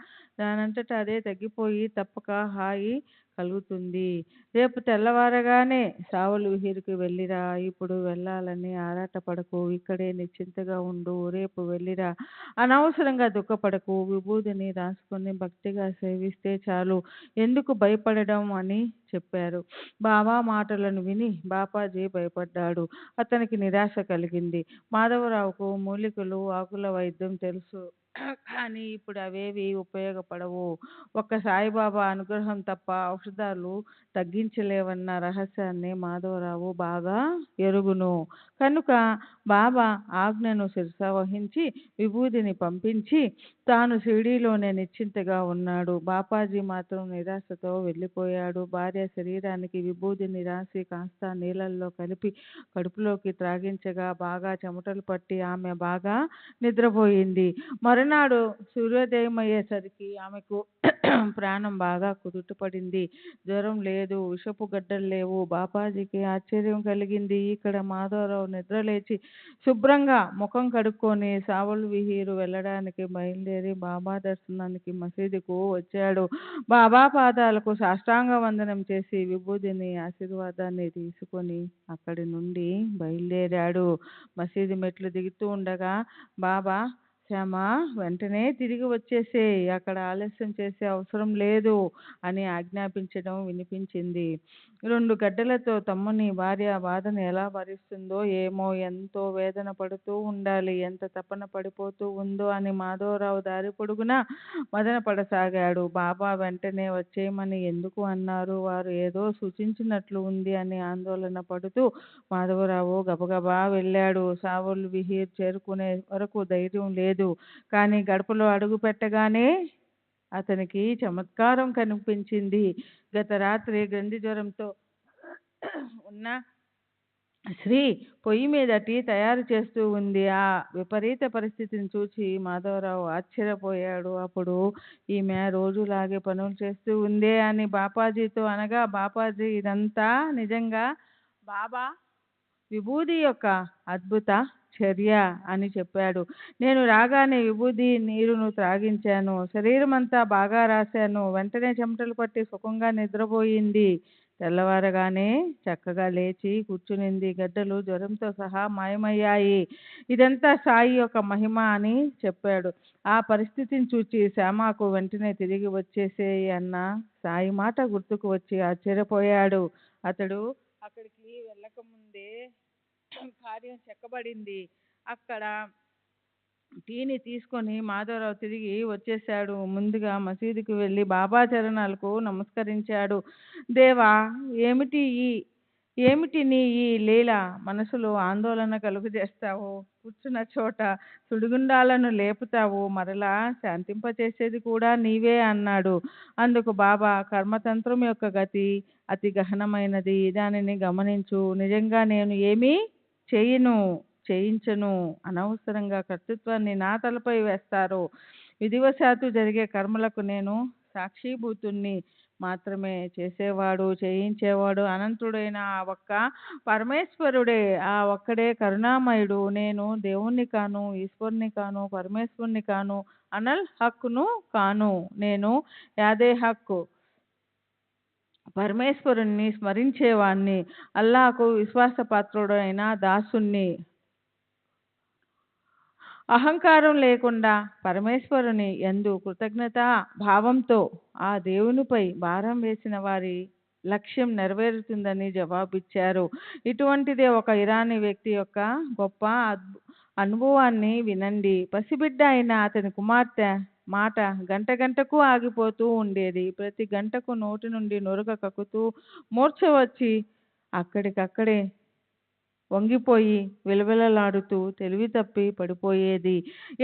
దానంతట అదే తగ్గిపోయి తప్పక హాయి కలుగుతుంది. రేపు తెల్లవారగానే సావులు విహిరికి వెళ్ళిరా. ఇప్పుడు వెళ్ళాలని ఆరాటపడకు, ఇక్కడే నిశ్చింతగా ఉండు. రేపు వెళ్ళిరా, అనవసరంగా దుఃఖపడకు. విభూతిని రాసుకొని భక్తిగా సేవిస్తే చాలు, ఎందుకు భయపడడం అని చెప్పారు. బాబా మాటలను విని బాపాజీ భయపడ్డాడు. అతనికి నిరాశ కలిగింది. మాధవరావుకు మూలికలు ఆకుల వైద్యం తెలుసు, కానీ ఇప్పుడు అవేవి ఉపయోగపడవు. ఒక్క సాయిబాబా అనుగ్రహం తప్ప ఔషధాలు తగ్గించలేవన్న రహస్యాన్ని మాధవరావు బాగా ఎరుగును. కనుక బాబా ఆజ్ఞను శిరస వహించి విభూతిని పంపించి తాను షిరిడీలోనే నిశ్చింతగా ఉన్నాడు. బాపాజీ మాత్రం నిరాశతో వెళ్ళిపోయాడు. భార్య శరీరానికి విభూతిని రాసి కాస్త నీళ్ళల్లో కలిపి కడుపులోకి త్రాగించగా బాగా చెమటలు పట్టి ఆమె బాగా నిద్రపోయింది. మరునాడు సూర్యోదయం అయ్యేసరికి ఆమెకు ప్రాణం బాగా కుదుటపడింది. జ్వరం లేదు, విషపు గడ్డలు లేవు. బాపాజీకి ఆశ్చర్యం కలిగింది. ఇక్కడ మాధవరావు నిద్రలేచి శుభ్రంగా ముఖం కడుక్కొని సావుల్ విహీరు వెళ్ళడానికి బయలుదేరి బాబా దర్శనానికి మసీదుకు వచ్చాడు. బాబా పాదాలకు సాష్టాంగ వందనం చేసి విభూదిని ఆశీర్వాదాన్ని తీసుకొని అక్కడి నుండి బయలుదేరాడు. మసీదు మెట్లు దిగుతూ ఉండగా బాబా, శ్యామ, వెంటనే తిరిగి వచ్చేసేయ్, అక్కడ ఆలస్యం చేసే అవసరం లేదు అని ఆజ్ఞాపించడం వినిపించింది. 2 గడ్డలతో తమ్ముని భార్య బాధను ఎలా భరిస్తుందో ఏమో, ఎంతో వేదన పడుతూ ఉండాలి, ఎంత తపన పడిపోతూ ఉందో అని మాధవరావు దారి పొడుగునా మదన పడసాగాడు. బాబా వెంటనే వచ్చేయమని ఎందుకు అన్నారు, వారు ఏదో సూచించినట్లు ఉంది అని ఆందోళన పడుతూ మాధవరావు గబగబా వెళ్ళాడు. సావుల్ విహీర్ చేరుకునే వరకు ధైర్యం లేదు. కానీ గడపలో అడుగు పెట్టగానే అతనికి చమత్కారం కనిపించింది. గత రాత్రి గ్రంథి జ్వరంతో ఉన్న శ్రీ పొయ్యి మీద టీ తయారు చేస్తూ ఉంది. ఆ విపరీత పరిస్థితిని చూసి మాధవరావు ఆశ్చర్యపోయాడు. అప్పుడు ఈమె రోజులాగే పనులు చేస్తూ ఉందే అని బాపాజీతో అనగా, బాపాజీ ఇదంతా నిజంగా బాబా విభూది యొక్క అద్భుత చర్య అని చెప్పాడు. నేను రాగానే విభూది నీరును త్రాగించాను, శరీరం అంతా బాగా రాశాను, వెంటనే చెమటలు పట్టి సుఖంగా నిద్రపోయింది. తెల్లవారగానే చక్కగా లేచి కూర్చునింది. గడ్డలు జ్వరంతో సహా మాయమయ్యాయి. ఇదంతా సాయి యొక్క మహిమ అని చెప్పాడు. ఆ పరిస్థితిని చూచి శ్యామకు వెంటనే తిరిగి వచ్చేసేయి అన్న సాయి మాట గుర్తుకు వచ్చి ఆశ్చర్యపోయాడు. అతడు అక్కడికి వెళ్ళకముందే కార్యం చెక్కబడింది. అక్కడ టీని తీసుకొని మాధవరావు తిరిగి వచ్చేశాడు. ముందుగా మసీదుకు వెళ్ళి బాబా చరణాలకు నమస్కరించాడు. దేవా, ఏమిటి నీ ఈ లీల? మనసులో ఆందోళన కలుగజేస్తావు, కూర్చున్న చోట సుడిగుండాలను లేపుతావు, మరలా శాంతింపచేసేది కూడా నీవే అన్నాడు. అందుకు బాబా, కర్మతంత్రం యొక్క గతి అతి గహనమైనది, దానిని గమనించు. నిజంగా నేను ఏమీ చేయించను, అనవసరంగా కర్తృత్వాన్ని నా తలపై వేస్తారు. విధివశాత్తు జరిగే కర్మలకు నేను సాక్షిభూతుణ్ణి మాత్రమే. చేసేవాడు, చేయించేవాడు అనంతుడైన ఆ ఒక్క పరమేశ్వరుడే. ఆ ఒక్కడే కరుణామయుడు. నేను దేవుణ్ణి కాను, ఈశ్వరుని కాను, పరమేశ్వరుని కాను, అనల్ హక్కును కాను. నేను యాదే హక్కు పరమేశ్వరుణ్ణి స్మరించేవాణ్ణి, అల్లాకు విశ్వాసపాత్రుడైన దాసుణ్ణి. అహంకారం లేకుండా పరమేశ్వరుని యందు కృతజ్ఞతా భావంతో ఆ దేవునిపై భారం వేసిన వారి లక్ష్యం నెరవేరుతుందని జవాబిచ్చారు. ఇటువంటిదే ఒక ఇరానీ వ్యక్తి యొక్క గొప్ప అనుభవాన్ని వినండి. పసిబిడ్డ అయిన అతని కుమార్తె మాట గంట గంటకు ఆగిపోతూ ఉండేది. ప్రతి గంటకు నోటి నుండి నురగ కక్కుతూ మూర్ఛ వచ్చి అక్కడికక్కడే వంగిపోయి విలవిలలాడుతూ తెలివి తప్పి పడిపోయేది.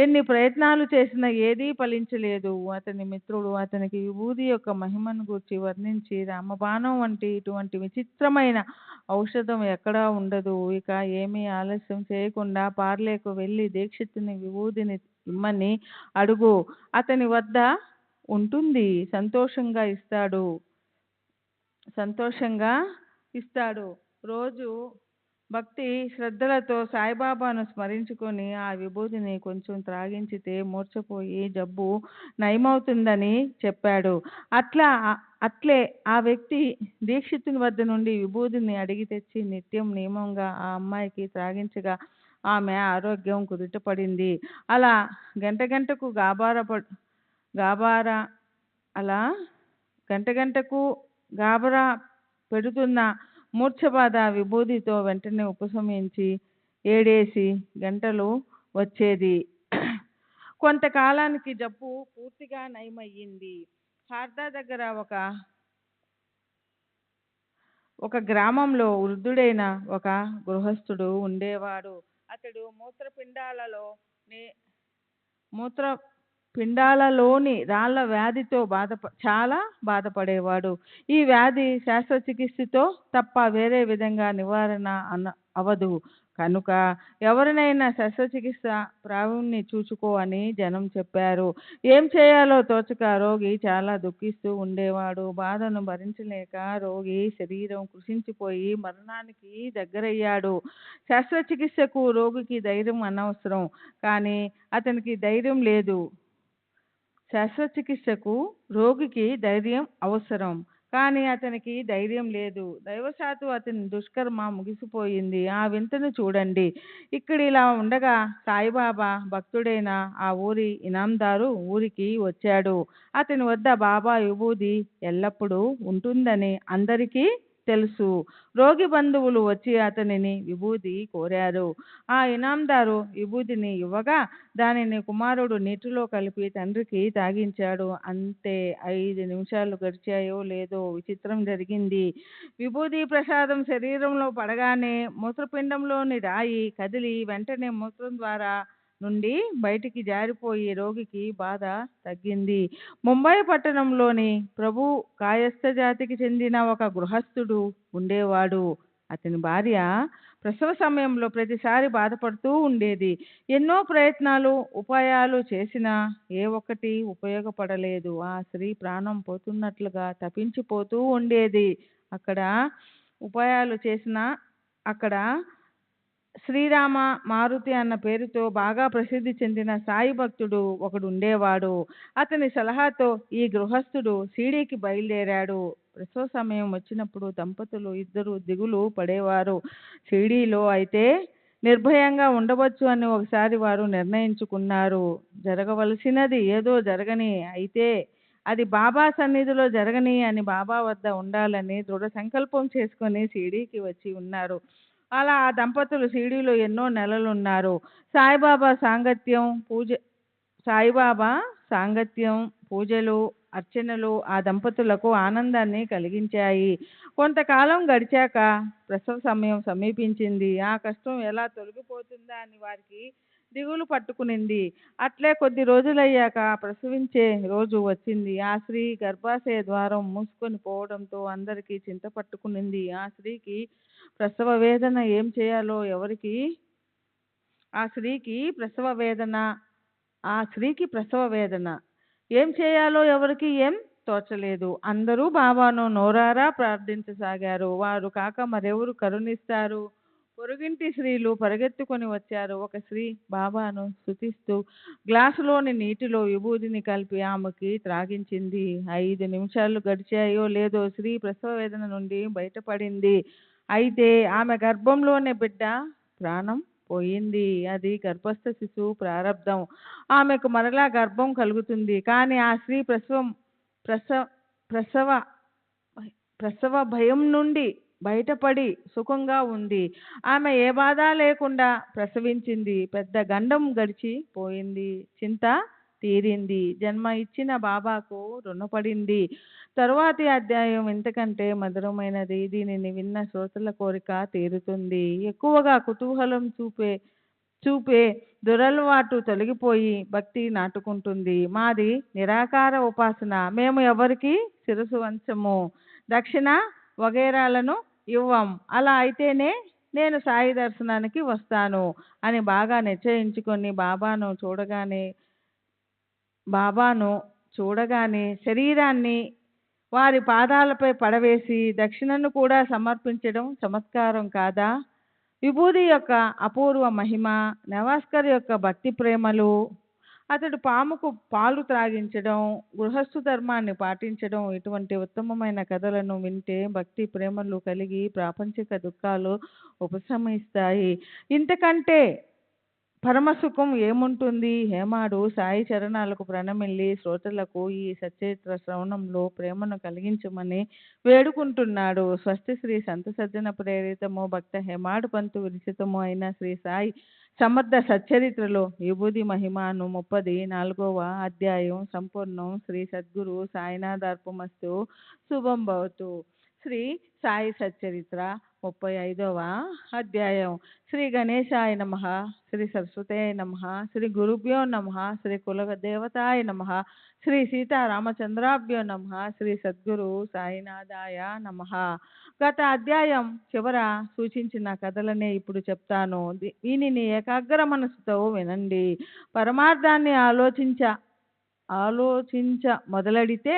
ఎన్ని ప్రయత్నాలు చేసినా ఏదీ ఫలించలేదు. అతని మిత్రుడు అతనికి విభూది యొక్క మహిమను గూర్చి వర్ణించి, రామబాణం వంటి ఇటువంటి విచిత్రమైన ఔషధం ఎక్కడా ఉండదు. ఇక ఏమీ ఆలస్యం చేయకుండా పార్లేకు వెళ్ళి దీక్షితుని విభూదిని ఇమ్మని అడుగు, అతని వద్ద ఉంటుంది, సంతోషంగా ఇస్తాడు. రోజు భక్తి శ్రద్ధలతో సాయిబాబాను స్మరించుకొని ఆ విభూతిని కొంచెం త్రాగించితే మూర్ఛపోయి జబ్బు నయమవుతుందని చెప్పాడు. అట్లే ఆ వ్యక్తి దీక్షితుని వద్ద నుండి విభూతిని అడిగి తెచ్చి నిత్యం నియమంగా ఆ అమ్మాయికి త్రాగించగా ఆమె ఆరోగ్యం కుదుటపడింది. అలా గంట గంటకు గాబరా పెడుతున్న మూర్ఛబాధ విభూతితో వెంటనే ఉపశమించి 7 గంటలు వచ్చేది. కొంతకాలానికి జబ్బు పూర్తిగా నయమయ్యింది. హార్దా దగ్గర ఒక గ్రామంలో వృద్ధుడైన ఒక గృహస్థుడు ఉండేవాడు. అతడు మూత్రపిండాలలోని రాళ్ల వ్యాధితో చాలా బాధపడేవాడు. ఈ వ్యాధి శస్త్రచికిత్సతో తప్ప వేరే విధంగా నివారణ అవదు. కనుక ఎవరినైనా శస్త్రచికిత్స ప్రావీణ్ణి చూచుకో అని జనం చెప్పారు. ఏం చేయాలో తోచక రోగి చాలా దుఃఖిస్తూ ఉండేవాడు. బాధను భరించలేక రోగి శరీరం కృషించిపోయి మరణానికి దగ్గరయ్యాడు. శస్త్రచికిత్సకు రోగికి ధైర్యం అనవసరం, కానీ అతనికి ధైర్యం లేదు. శస్త్రచికిత్సకు రోగికి ధైర్యం అవసరం, కానీ అతనికి ధైర్యం లేదు. దైవశాత్తు అతని దుష్కర్మ ముగిసిపోయింది. ఆ వింతను చూడండి. ఇక్కడ ఇలా ఉండగా సాయిబాబా భక్తుడైన ఆ ఊరి ఇనాందారు ఊరికి వచ్చాడు. అతని వద్ద బాబా విభూది ఎల్లప్పుడూ ఉంటుందని అందరికీ తెలుసు. రోగి బంధువులు వచ్చి అతనిని విభూది కోరారు. ఆ ఇనాందారు విభూదిని ఇవ్వగా దానిని కుమారుడు నీటిలో కలిపి తండ్రికి తాగించాడు. అంతే. 5 నిమిషాలు గడిచాయో లేదో విచిత్రం జరిగింది. విభూది ప్రసాదం శరీరంలో పడగానే మూత్రపిండంలోని రాయి కదిలి వెంటనే మూత్రం ద్వారా నుండి బయటికి జారిపోయి రోగికి బాధ తగ్గింది. ముంబై పట్టణంలోని ప్రభు కాయస్థ జాతికి చెందిన ఒక గృహస్థుడు ఉండేవాడు. అతని భార్య ప్రసవ సమయంలో ప్రతిసారి బాధపడుతూ ఉండేది. ఎన్నో ప్రయత్నాలు ఉపాయాలు చేసినా ఏ ఒక్కటి ఉపయోగపడలేదు. ఆ స్త్రీ ప్రాణం పోతున్నట్లుగా తప్పించిపోతూ ఉండేది. అక్కడ శ్రీరామ మారుతి అన్న పేరుతో బాగా ప్రసిద్ధి చెందిన సాయి భక్తుడు ఒకడు ఉండేవాడు. అతని సలహాతో ఈ గృహస్థుడు షిరిడీకి బయలుదేరాడు. ప్రసవ సమయం వచ్చినప్పుడు దంపతులు ఇద్దరు దిగులు పడేవారు. షిరిడీలో అయితే నిర్భయంగా ఉండవచ్చు అని ఒకసారి వారు నిర్ణయించుకున్నారు. జరగవలసినది ఏదో జరగని, అయితే అది బాబా సన్నిధిలో జరగని అని, బాబా వద్ద ఉండాలని దృఢ సంకల్పం చేసుకొని షిరిడీకి వచ్చి ఉన్నారు. అలా ఆ దంపతులు షిరిడీలో ఎన్నో నెలలున్నారు. సాయిబాబా సాంగత్యం, పూజలు, అర్చనలు ఆ దంపతులకు ఆనందాన్ని కలిగించాయి. కొంతకాలం గడిచాక ప్రసవ సమయం సమీపించింది. ఆ కష్టం ఎలా తొలగిపోతుందా అని వారికి దిగులు పట్టుకునింది. అట్లే కొద్ది రోజులయ్యాక ప్రసవించే రోజు వచ్చింది. ఆ స్త్రీ గర్భాశయ ద్వారం మూసుకొని పోవడంతో అందరికీ చింత పట్టుకునింది. ఆ స్త్రీకి ప్రసవ వేదన ఏం చేయాలో ఎవరికి ఏం తోచలేదు. అందరూ బాబాను నోరారా ప్రార్థించసాగారు. వారు కాక మరెవరు కరుణిస్తారు? పొరుగింటి స్త్రీలు పరిగెత్తుకొని వచ్చారు. ఒక స్త్రీ బాబాను స్తుతిస్తూ గ్లాసులోని నీటిలో విభూదిని కలిపి ఆమెకి త్రాగించింది. 5 నిమిషాలు గడిచాయో లేదో స్త్రీ ప్రసవ వేదన నుండి బయటపడింది. అయితే ఆమె గర్భంలోనే బిడ్డ ప్రాణం పోయింది. అది గర్భస్థ శిశువు ప్రారంధం. ఆమెకు మరలా గర్భం కలుగుతుంది. కానీ ఆ స్త్రీ ప్రసవ భయం నుండి బయటపడి సుఖంగా ఉంది. ఆమె ఏ బాధ లేకుండా ప్రసవించింది. పెద్ద గండం గడిచిపోయింది. చింత తీరింది. జన్మ ఇచ్చిన బాబాకు రుణపడింది. తరువాతి అధ్యాయం ఇంతకంటే మధురమైనది. దీనిని విన్న శ్రోతల కోరిక తీరుతుంది. ఎక్కువగా కుతూహలం చూపే దురలవాటు తొలగిపోయి భక్తి నాటుకుంటుంది. మాది నిరాకార ఉపాసన. మేము ఎవరికి శిరసు వంచము, దక్షిణ వగైరాలను ఇవ్వం. అలా అయితేనే నేను సాయి దర్శనానికి వస్తాను అని బాగా నిశ్చయించుకొని బాబాను చూడగానే శరీరాన్ని వారి పాదాలపై పడవేసి దక్షిణను కూడా సమర్పించడం చమత్కారం కాదా? విభూది యొక్క అపూర్వ మహిమ, నవాస్కర్ యొక్క భక్తి ప్రేమలు, అతడు పాముకు పాలు త్రాగించడం, గృహస్థు ధర్మాన్ని పాటించడం, ఇటువంటి ఉత్తమమైన కథలను వింటే భక్తి ప్రేమలు కలిగి ప్రాపంచిక దుఃఖాలు ఉపశమిస్తాయి. ఇంతకంటే పరమసుఖం ఏముంటుంది? హేమాడు సాయి చరణాలకు ప్రణమిల్లి శ్రోతలకు ఈ సచ్చరిత్ర శ్రవణంలో ప్రేమను కలిగించమని వేడుకుంటున్నాడు. స్వస్తి శ్రీ సంత సజ్జన ప్రేరితము భక్త హేమాడు పంతు విరచితము అయిన శ్రీ సాయి సమర్థ సచ్చరిత్రలో విభూది మహిమను 34వ అధ్యాయం సంపూర్ణం. శ్రీ సద్గురు సాయినాథార్పమస్తు. శుభం భవతు. శ్రీ సాయి సచ్చరిత్ర 35వ అధ్యాయం. శ్రీ గణేశాయ నమః, శ్రీ సరస్వతే నమః, శ్రీ గురుభ్యో నమః, శ్రీ కులదేవతాయ నమః, శ్రీ సీతారామచంద్రాభ్యో నమః, శ్రీ సద్గురు సాయినాథాయ నమః. గత అధ్యాయం చివర సూచించిన కథలనే ఇప్పుడు చెప్తాను. దీనిని ఏకాగ్ర మనసుతో వినండి. పరమార్థాన్ని ఆలోచించ మొదలెడితే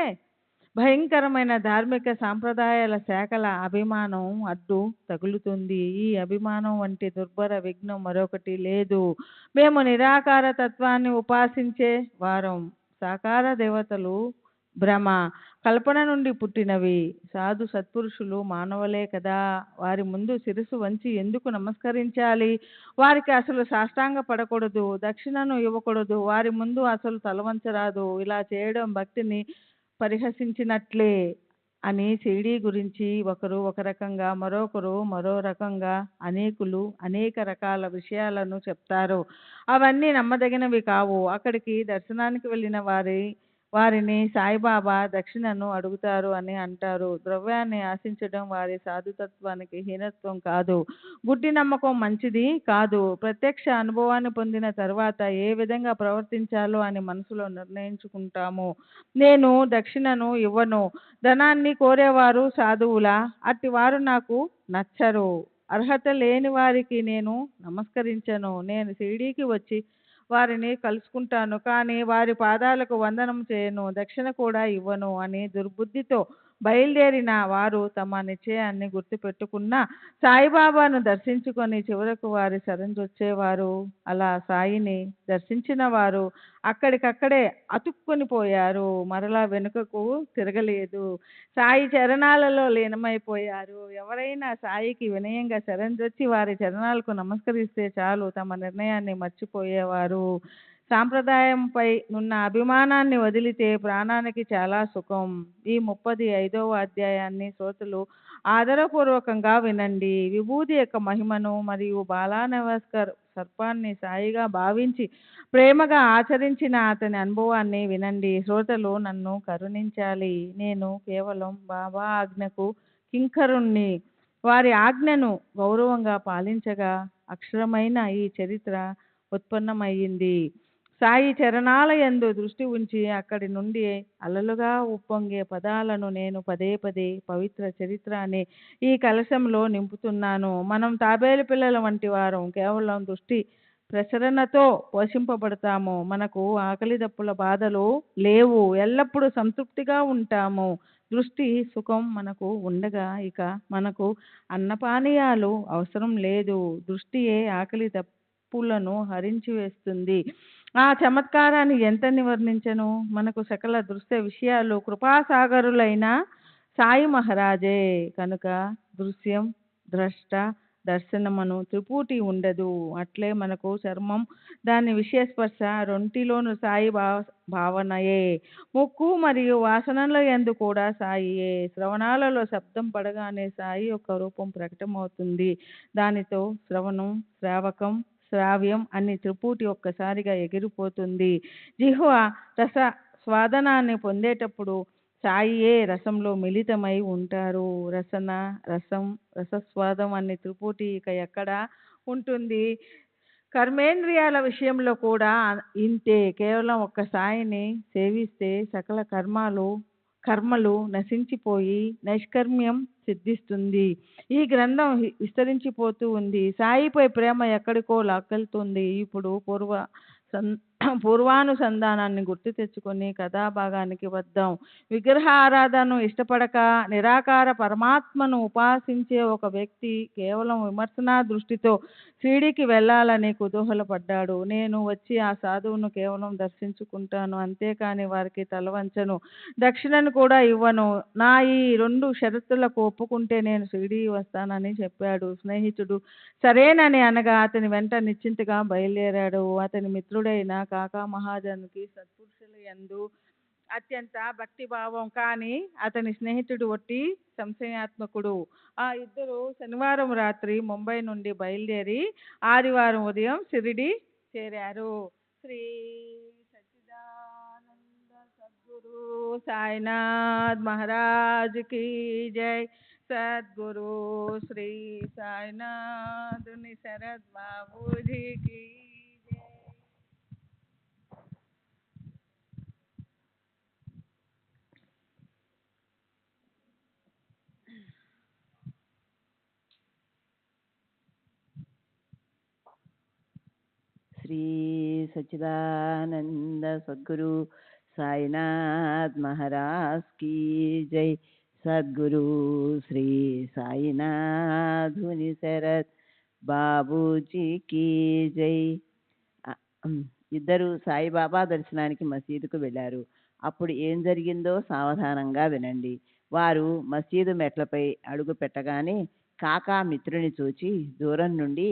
భయంకరమైన ధార్మిక సాంప్రదాయాల శాఖల అభిమానం అడ్డు తగులుతుంది. ఈ అభిమానం వంటి దుర్భర విఘ్నం మరొకటి లేదు. మేము నిరాకార తత్వాన్ని ఉపాసించే వారం. సాకార దేవతలు భ్రమ, కల్పన నుండి పుట్టినవి. సాధు సత్పురుషులు మానవులే కదా, వారి ముందు శిరస్సు వంచి ఎందుకు నమస్కరించాలి? వారికి అసలు సాష్టాంగ పడకూడదు, దక్షిణను ఇవ్వకూడదు, వారి ముందు అసలు తలవంచరాదు. ఇలా చేయడం భక్తిని పరిహసించినట్లే అని షిరిడీ గురించి ఒకరు ఒక రకంగా, మరొకరు మరో రకంగా, అనేకులు అనేక రకాల విషయాలను చెప్తారు. అవన్నీ నమ్మదగినవి కావు. అక్కడికి దర్శనానికి వెళ్ళిన వారిని సాయిబాబా దక్షిణను అడుగుతారు అని అంటారు. ద్రవ్యాన్ని ఆశించడం వారి సాధుతత్వానికి హీనత్వం కాదు, గుడ్డి నమ్మకం మంచిది కాదు. ప్రత్యక్ష అనుభవాన్ని పొందిన తర్వాత ఏ విధంగా ప్రవర్తించాలో అని మనసులో నిర్ణయించుకుంటాము. నేను దక్షిణను ఇవ్వను. ధనాన్ని కోరేవారు సాధువులా? అట్టివారు నాకు నచ్చరు. అర్హత లేని వారికి నేను నమస్కరించను. నేను షిరిడీకి వచ్చి వారిని కలుసుకుంటాను, కానీ వారి పాదాలకు వందనం చేయను, దక్షిణ కూడా ఇవ్వను అని దుర్బుద్ధితో బయలుదేరిన వారు తమ నిశ్చయాన్ని గుర్తుపెట్టుకున్న సాయిబాబాను దర్శించుకొని చివరకు వారి శరణొచ్చేవారు. అలా సాయిని దర్శించిన వారు అక్కడికక్కడే అతుక్కొని పోయారు. మరలా వెనుకకు తిరగలేదు. సాయి చరణాలలో లీనమైపోయారు. ఎవరైనా సాయికి వినయంగా శరణొచ్చి వారి చరణాలకు నమస్కరిస్తే చాలు, తమ నిర్ణయాన్ని మర్చిపోయేవారు. సాంప్రదాయంపై ఉన్న అభిమానాన్ని వదిలితే ప్రాణానికి చాలా సుఖం. ఈ 35వ అధ్యాయాన్ని శ్రోతలు ఆదరపూర్వకంగా వినండి. విభూతి యొక్క మహిమను మరియు బాలానవస్కర్ సర్పాన్ని సాయిగా భావించి ప్రేమగా ఆచరించిన అతని అనుభవాన్ని వినండి. శ్రోతలు నన్ను కరుణించాలి. నేను కేవలం బాబా ఆజ్ఞకు కింకరుణ్ణి. వారి ఆజ్ఞను గౌరవంగా పాలించగా అక్షరమైన ఈ చరిత్ర ఉత్పన్నమయ్యింది. సాయి చరణాల యందు దృష్టి ఉంచి అక్కడి నుండి అలలుగా ఉప్పొంగే పదాలను నేను పదే పదే పవిత్ర చరిత్ర అనే ఈ కలశంలో నింపుతున్నాను. మనం తాబేలు పిల్లల వంటి వారం. కేవలం దృష్టి ప్రసరణతో పోషింపబడతాము. మనకు ఆకలి దప్పుల బాధలు లేవు. ఎల్లప్పుడూ సంతృప్తిగా ఉంటాము. దృష్టి సుఖం మనకు ఉండగా ఇక మనకు అన్నపానీయాలు అవసరం లేదు. దృష్టియే ఆకలి దప్పులను హరించి వేస్తుంది. ఆ చమత్కారాన్ని ఎంతని వర్ణించను? మనకు సకల దృశ్య విషయాలు కృపాసాగరులైన సాయి మహారాజే కనుక దృశ్యం, ద్రష్ట, దర్శనమను త్రిపూటి ఉండదు. అట్లే మనకు చర్మం, దాని విషయస్పర్శ రెంటిలోను సాయి భావనయే. ముక్కు మరియు వాసనల యందు కూడా సాయియే. శ్రవణాలలో శబ్దం పడగానే సాయి యొక్క రూపం ప్రకటమవుతుంది. దానితో శ్రవణం, శ్రావకం, శ్రావ్యం అని త్రిపూటి ఒక్కసారిగా ఎగిరిపోతుంది. జిహ్వ రస స్వాదనాన్ని పొందేటప్పుడు సాయియే రసంలో మిళితమై ఉంటారు. రసన, రసం, రసస్వాదం అనే త్రిపూటి ఇక ఎక్కడ ఉంటుంది? కర్మేంద్రియాల విషయంలో కూడా ఇంతే. కేవలం ఒక్క సాయిని సేవిస్తే సకల కర్మలు నశించిపోయి నైష్కర్మ్యం సిద్ధిస్తుంది. ఈ గ్రంథం విస్తరించిపోతూ ఉంది. సాయిపై ప్రేమ ఎక్కడికో లాక్కెళ్తుంది. ఇప్పుడు పూర్వానుసంధానాన్ని గుర్తు తెచ్చుకొని కథాభాగానికి వద్దాం. విగ్రహ ఆరాధనను ఇష్టపడక నిరాకార పరమాత్మను ఉపాసించే ఒక వ్యక్తి కేవలం విమర్శనా దృష్టితో షిరిడీకి వెళ్ళాలని కుతూహలపడ్డాడు. నేను వచ్చి ఆ సాధువును కేవలం దర్శించుకుంటాను, అంతేకాని వారికి తలవంచను, దక్షిణను కూడా ఇవ్వను. నా ఈ 2 షరతులకు ఒప్పుకుంటే నేను షిరిడీ వస్తానని చెప్పాడు. స్నేహితుడు సరేనని అనగా అతని వెంట నిశ్చింతగా బయలుదేరాడు. అతని మిత్రుడైన కాకా మహాజన్కి సత్పురుషుల యందు అత్యంత భక్తిభావం, కానీ అతని స్నేహితుడు ఒట్టి సంశయాత్మకుడు. ఆ ఇద్దరు శనివారం రాత్రి ముంబై నుండి బయలుదేరి ఆదివారం ఉదయం షిరిడీ చేరారు. శ్రీ సచ్చిదానంద సద్గురు साईनाथ महाराज की जय। सद्गुरु श्री साईनाथ शरद बाबू जी की जय। श्री सच्चिदानंद सद्गुरु साईनाथ महाराज की जय। सद्गुरु श्री साईनाथ धुनि शरद బాబూజీ కీ జై. ఇద్దరు సాయిబాబా దర్శనానికి మసీదుకు వెళ్ళారు. అప్పుడు ఏం జరిగిందో సావధానంగా వినండి. వారు మసీదు మెట్లపై అడుగు పెట్టగానే కాకా మిత్రుని చూచి దూరం నుండి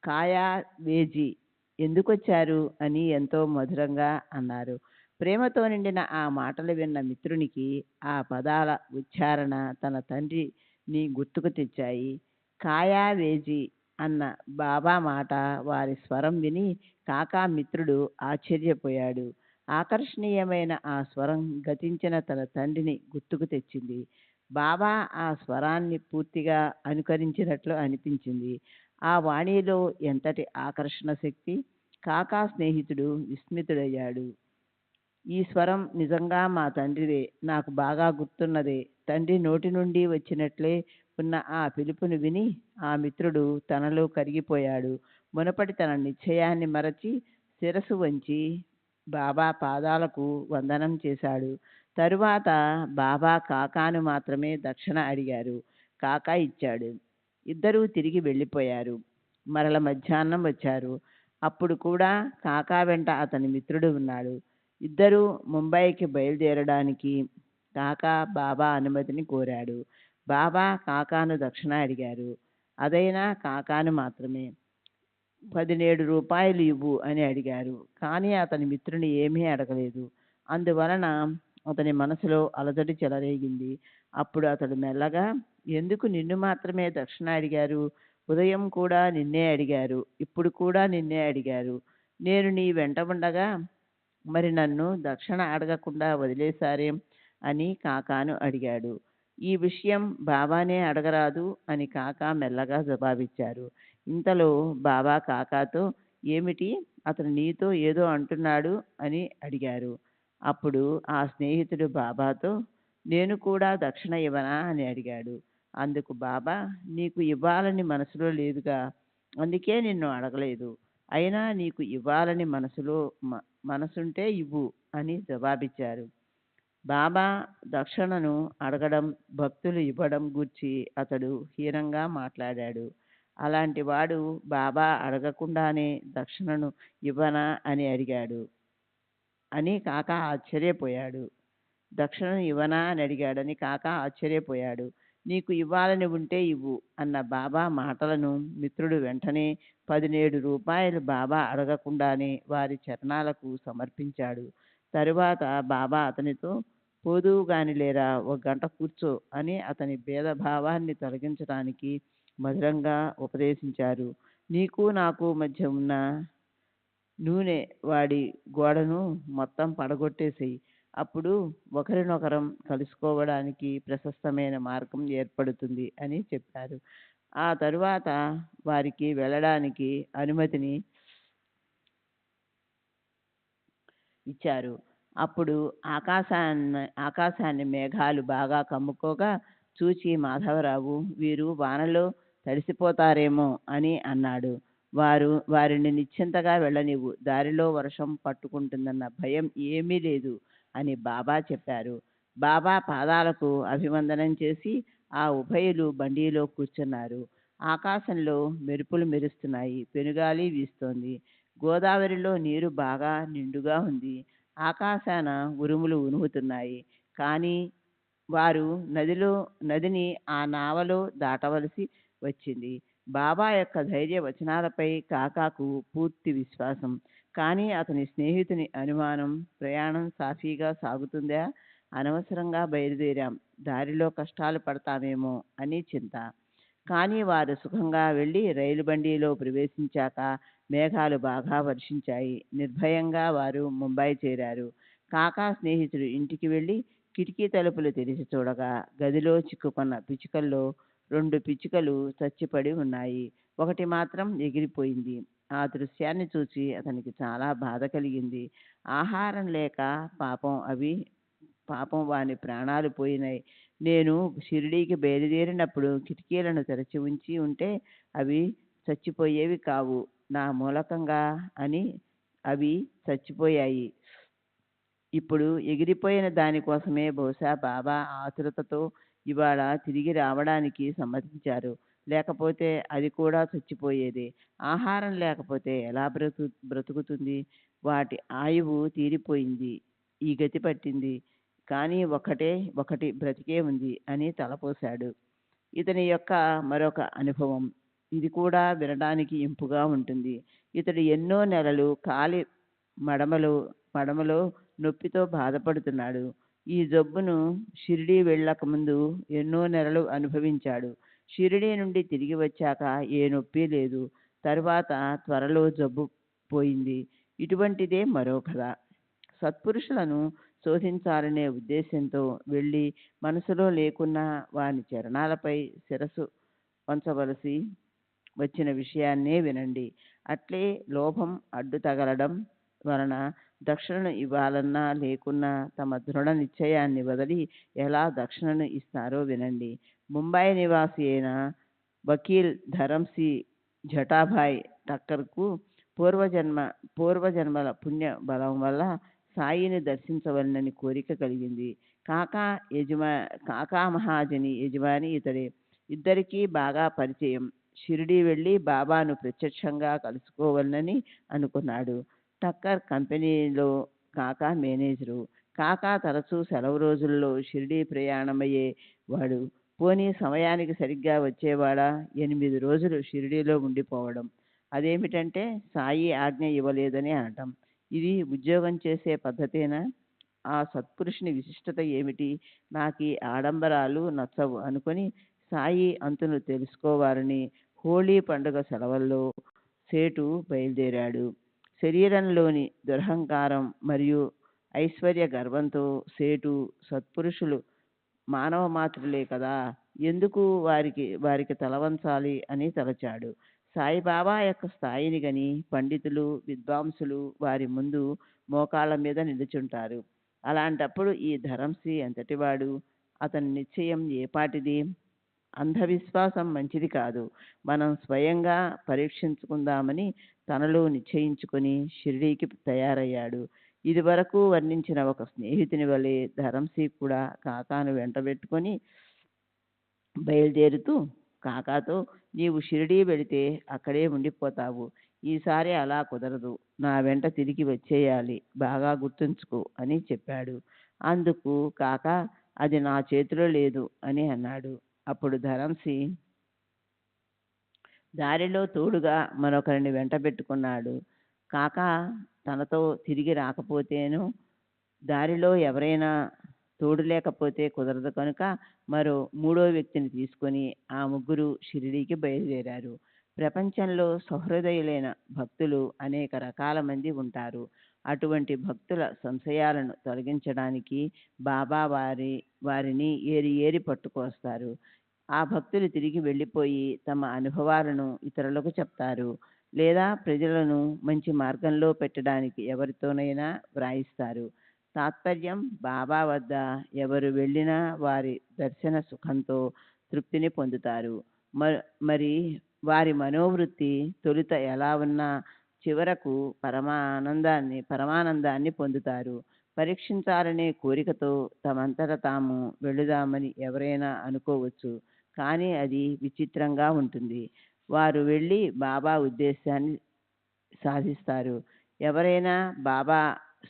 కాయా వేజీ ఎందుకొచ్చారు అని ఎంతో మధురంగా అన్నారు. ప్రేమతో నిండిన ఆ మాటలు విన్న మిత్రునికి ఆ పదాల ఉచ్చారణ తన తండ్రిని గుర్తుకు తెచ్చాయి. కాయా వేజీ అన్న బాబా మాట వారి స్వరం విని కాకా మిత్రుడు ఆశ్చర్యపోయాడు. ఆకర్షణీయమైన ఆ స్వరం గతించిన తన తండ్రిని గుర్తుకు తెచ్చింది. బాబా ఆ స్వరాన్ని పూర్తిగా అనుకరించినట్లు అనిపించింది. ఆ వాణిలో ఎంతటి ఆకర్షణ శక్తి! కాకా స్నేహితుడు విస్మితుడయ్యాడు. ఈ స్వరం నిజంగా మా తండ్రిదే, నాకు బాగా గుర్తున్నదే. తండ్రి నోటి నుండి వచ్చినట్లే ఉన్న ఆ పిలుపును విని ఆ మిత్రుడు తనలో కరిగిపోయాడు. మునపటి తన నిశ్చయాన్ని మరచి శిరసు వంచి బాబా పాదాలకు వందనం చేశాడు. తరువాత బాబా కాకాను మాత్రమే దక్షిణ అడిగారు. కాకా ఇచ్చాడు. ఇద్దరూ తిరిగి వెళ్ళిపోయారు. మరల మధ్యాహ్నం వచ్చారు. అప్పుడు కూడా కాకా వెంట అతని మిత్రుడు ఉన్నాడు. ఇద్దరూ ముంబైకి బయలుదేరడానికి కాకా బాబా అనుమతిని కోరాడు. బాబా కాకాను దక్షిణ అడిగారు. అదైనా కాకాను మాత్రమే. 17 రూపాయలు ఇవ్వు అని అడిగారు. కానీ అతని మిత్రుని ఏమీ అడగలేదు. అందువలన అతని మనసులో అలజడి చెలరేగింది. అప్పుడు అతడు మెల్లగా, ఎందుకు నిన్ను మాత్రమే దక్షిణ అడిగారు? ఉదయం కూడా నిన్నే అడిగారు, ఇప్పుడు కూడా నిన్నే అడిగారు. నేను నీ వెంట ఉండగా మరి నన్ను దక్షిణ అడగకుండా వదిలేశారేం అని కాకాను అడిగాడు. ఈ విషయం బాబానే అడగరాదు అని కాకా మెల్లగా జవాబిచ్చారు. ఇంతలో బాబా కాకాతో, ఏమిటి, అతను నీతో ఏదో అంటున్నాడు అని అడిగారు. అప్పుడు ఆ స్నేహితుడు బాబాతో, నేను కూడా దక్షిణ ఇవ్వనా అని అడిగాడు. అందుకు బాబా, నీకు ఇవ్వాలని మనసులో లేదుగా, అందుకే నిన్ను అడగలేదు. అయినా నీకు ఇవ్వాలని మనసుంటే ఇవ్వు అని జవాబిచ్చారు. బాబా దక్షిణను అడగడం, భక్తులు ఇవ్వడం గూర్చి అతడు హీనంగా మాట్లాడాడు. అలాంటి వాడు బాబా అడగకుండానే దక్షిణను ఇవ్వనా అని అడిగాడు అని కాకా ఆశ్చర్యపోయాడు. దక్షిణను ఇవ్వనా అని అడిగాడని కాకా ఆశ్చర్యపోయాడు. నీకు ఇవ్వాలని ఉంటే ఇవ్వు అన్న బాబా మాటలను మిత్రుడు వెంటనే 17 రూపాయలు బాబా అడగకుండానే వారి చరణాలకు సమర్పించాడు. తరువాత బాబా అతనితో, పోదువుగాని లేరా, ఒక గంట కూర్చో అని అతని భేదభావాన్ని తొలగించడానికి మధురంగా ఉపదేశించారు. నీకు నాకు మధ్య ఉన్న నూనె వాడి గోడను మొత్తం పడగొట్టేసేయి. అప్పుడు ఒకరినొకరం కలుసుకోవడానికి ప్రశస్తమైన మార్గం ఏర్పడుతుంది అని చెప్పారు. ఆ తరువాత వారికి వెళ్ళడానికి అనుమతిని ఇచ్చారు. అప్పుడు ఆకాశాన్ని మేఘాలు బాగా కమ్ముకోగా చూచి మాధవరావు, వీరు వానలో తడిసిపోతారేమో అని అన్నాడు. వారిని నిశ్చింతగా వెళ్ళనివ్వు, దారిలో వర్షం పట్టుకుంటుందన్న భయం ఏమీ లేదు అని బాబా చెప్పారు. బాబా పాదాలకు అభివందనం చేసి ఆ ఉభయులు బండిలో కూర్చున్నారు. ఆకాశంలో మెరుపులు మెరుస్తున్నాయి. పెనుగాలి వీస్తోంది. గోదావరిలో నీరు బాగా నిండుగా ఉంది. ఆకాశాన ఉరుములు ఉనుగుతున్నాయి. కానీ వారు నదిని ఆ నావలో దాటవలసి వచ్చింది. బాబా యొక్క ధైర్య వచనాలపై కాకాకు పూర్తి విశ్వాసం. కానీ అతని స్నేహితుని అనుమానం, ప్రయాణం సాఫీగా సాగుతుందా, అనవసరంగా బయలుదేరాం, దారిలో కష్టాలు పడతామేమో అని చింత. కానీ వారు సుఖంగా వెళ్ళి రైలు బండిలో ప్రవేశించాక మేఘాలు బాగా వర్షించాయి. నిర్భయంగా వారు ముంబై చేరారు. కాకా స్నేహితుడు ఇంటికి వెళ్ళి కిటికీ తలుపులు తెరిచి చూడగా గదిలో చిక్కుకున్న పిచ్చుకల్లో 2 పిచ్చుకలు చచ్చిపడి ఉన్నాయి. ఒకటి మాత్రం ఎగిరిపోయింది. ఆ దృశ్యాన్ని చూసి అతనికి చాలా బాధ కలిగింది. ఆహారం లేక పాపం వాని ప్రాణాలు పోయినాయి. నేను షిరిడీకి బయలుదేరినప్పుడు కిటికీలను తెరచి ఉంచి ఉంటే అవి చచ్చిపోయేవి కావు. నా మూలకంగా అని అవి చచ్చిపోయాయి. ఇప్పుడు ఎగిరిపోయిన దానికోసమే బహుశా బాబా ఆతురతతో ఇవాళ తిరిగి రావడానికి సమ్మతించారు. లేకపోతే అది కూడా చచ్చిపోయేది. ఆహారం లేకపోతే ఎలా బ్రతుకుతుంది? వాటి ఆయువు తీరిపోయింది. ఈ గతి పట్టింది. కానీ ఒకటి బ్రతికే ఉంది అని తలపోశాడు. ఇతని యొక్క మరొక అనుభవం. ఇది కూడా వినడానికి ఇంపుగా ఉంటుంది. ఇతడు ఎన్నో నెలలు కాలి మడమలో నొప్పితో బాధపడుతున్నాడు. ఈ జబ్బును షిరిడీ వెళ్ళకముందు ఎన్నో నెలలు అనుభవించాడు. షిరిడీ నుండి తిరిగి వచ్చాక ఏ నొప్పి లేదు. తరువాత త్వరలో జబ్బు పోయింది. ఇటువంటిదే మరో కథ. సత్పురుషులను శోధించాలనే ఉద్దేశంతో వెళ్ళి మనసులో లేకున్నా వాని చరణాలపై శిరస్సు వంచవలసి వచ్చిన విషయాన్నే వినండి. అట్లే లోభం అడ్డు తగలడం వలన దక్షిణను ఇవ్వాలన్నా లేకున్నా తమ దృఢ నిశ్చయాన్ని వదిలి ఎలా దక్షిణను ఇస్తారో వినండి. ముంబై నివాసి అయిన వకీల్ ధరంసి జటాభాయ్ ఠక్కర్కు పూర్వజన్మల పుణ్య బలం వల్ల సాయిని దర్శించవలనని కోరిక కలిగింది. కాకా మహాజని యజమాని ఇతడే. ఇద్దరికీ బాగా పరిచయం. షిరిడీ వెళ్ళి బాబాను ప్రత్యక్షంగా కలుసుకోవాలని అనుకున్నాడు. టక్కర్ కంపెనీలో కాకా మేనేజరు. కాకా తరచూ సెలవు రోజుల్లో షిరిడీ ప్రయాణమయ్యేవాడు. పోనీ సమయానికి సరిగ్గా వచ్చేవాడా? 8 రోజులు షిరిడీలో ఉండిపోవడం. అదేమిటంటే సాయి ఆజ్ఞ ఇవ్వలేదని అనటం. ఇది ఉద్యోగం చేసే పద్ధతేనా? ఆ సత్పురుషుని విశిష్టత ఏమిటి? నాకు ఈ ఆడంబరాలు నచ్చవు అనుకొని సాయి అంతును తెలుసుకోవాలని హోళీ పండుగ సెలవుల్లో సేటు బయలుదేరాడు. శరీరంలోని దురహంకారం మరియు ఐశ్వర్య గర్వంతో సేటు సత్పురుషులు మానవ మాత్రులే కదా, ఎందుకు వారికి తలవంచాలి అని తలచాడు. సాయిబాబా యొక్క స్థాయిని గని పండితులు విద్వాంసులు వారి ముందు మోకాళ్ళ మీద నిలుచుంటారు. అలాంటప్పుడు ఈ ధరంసి ఎంతటివాడు? అతని నిశ్చయం ఏపాటిది? అంధవిశ్వాసం మంచిది కాదు. మనం స్వయంగా పరీక్షించుకుందామని తనలో నిశ్చయించుకొని షిరిడీకి తయారయ్యాడు. ఇది వరకు వర్ణించిన ఒక స్నేహితుని వలె ధరంసి కూడా కాకాను వెంటబెట్టుకొని బయలుదేరుతూ కాకాతో, నీవు షిరిడీ వెళితే అక్కడే ఉండిపోతావు. ఈసారి అలా కుదరదు. నా వెంట తిరిగి వచ్చేయాలి. బాగా గుర్తుంచుకో అని చెప్పాడు. అందుకు కాకా, అది నా చేతిలో లేదు అని అన్నాడు. అప్పుడు ధరంసి దారిలో తోడుగా మరొకరిని వెంటబెట్టుకున్నాడు. కాకా తనతో తిరిగి రాకపోతేను, దారిలో ఎవరైనా తోడు లేకపోతే కుదరదు కనుక మరో 3వ వ్యక్తిని తీసుకొని ఆ ముగ్గురు షిరిడీకి బయలుదేరారు. ప్రపంచంలో సహృదయులైన భక్తులు అనేక రకాల మంది ఉంటారు. అటువంటి భక్తుల సంశయాలను తొలగించడానికి బాబా వారిని ఏరి పట్టుకొస్తారు. ఆ భక్తులు తిరిగి వెళ్ళిపోయి తమ అనుభవాలను ఇతరులకు చెప్తారు, లేదా ప్రజలను మంచి మార్గంలో పెట్టడానికి ఎవరితోనైనా వ్రాయిస్తారు. తాత్పర్యం, బాబా వద్ద ఎవరు వెళ్ళినా వారి దర్శన సుఖంతో తృప్తిని పొందుతారు. మరి వారి మనోవృత్తి తొలుత ఎలా ఉన్నా చివరకు పరమానందాన్ని పొందుతారు. పరీక్షించాలనే కోరికతో తమంతట తాము వెళుదామని ఎవరైనా అనుకోవచ్చు. కానీ అది విచిత్రంగా ఉంటుంది. వారు వెళ్ళి బాబా ఉద్దేశాన్ని సాధిస్తారు. ఎవరైనా బాబా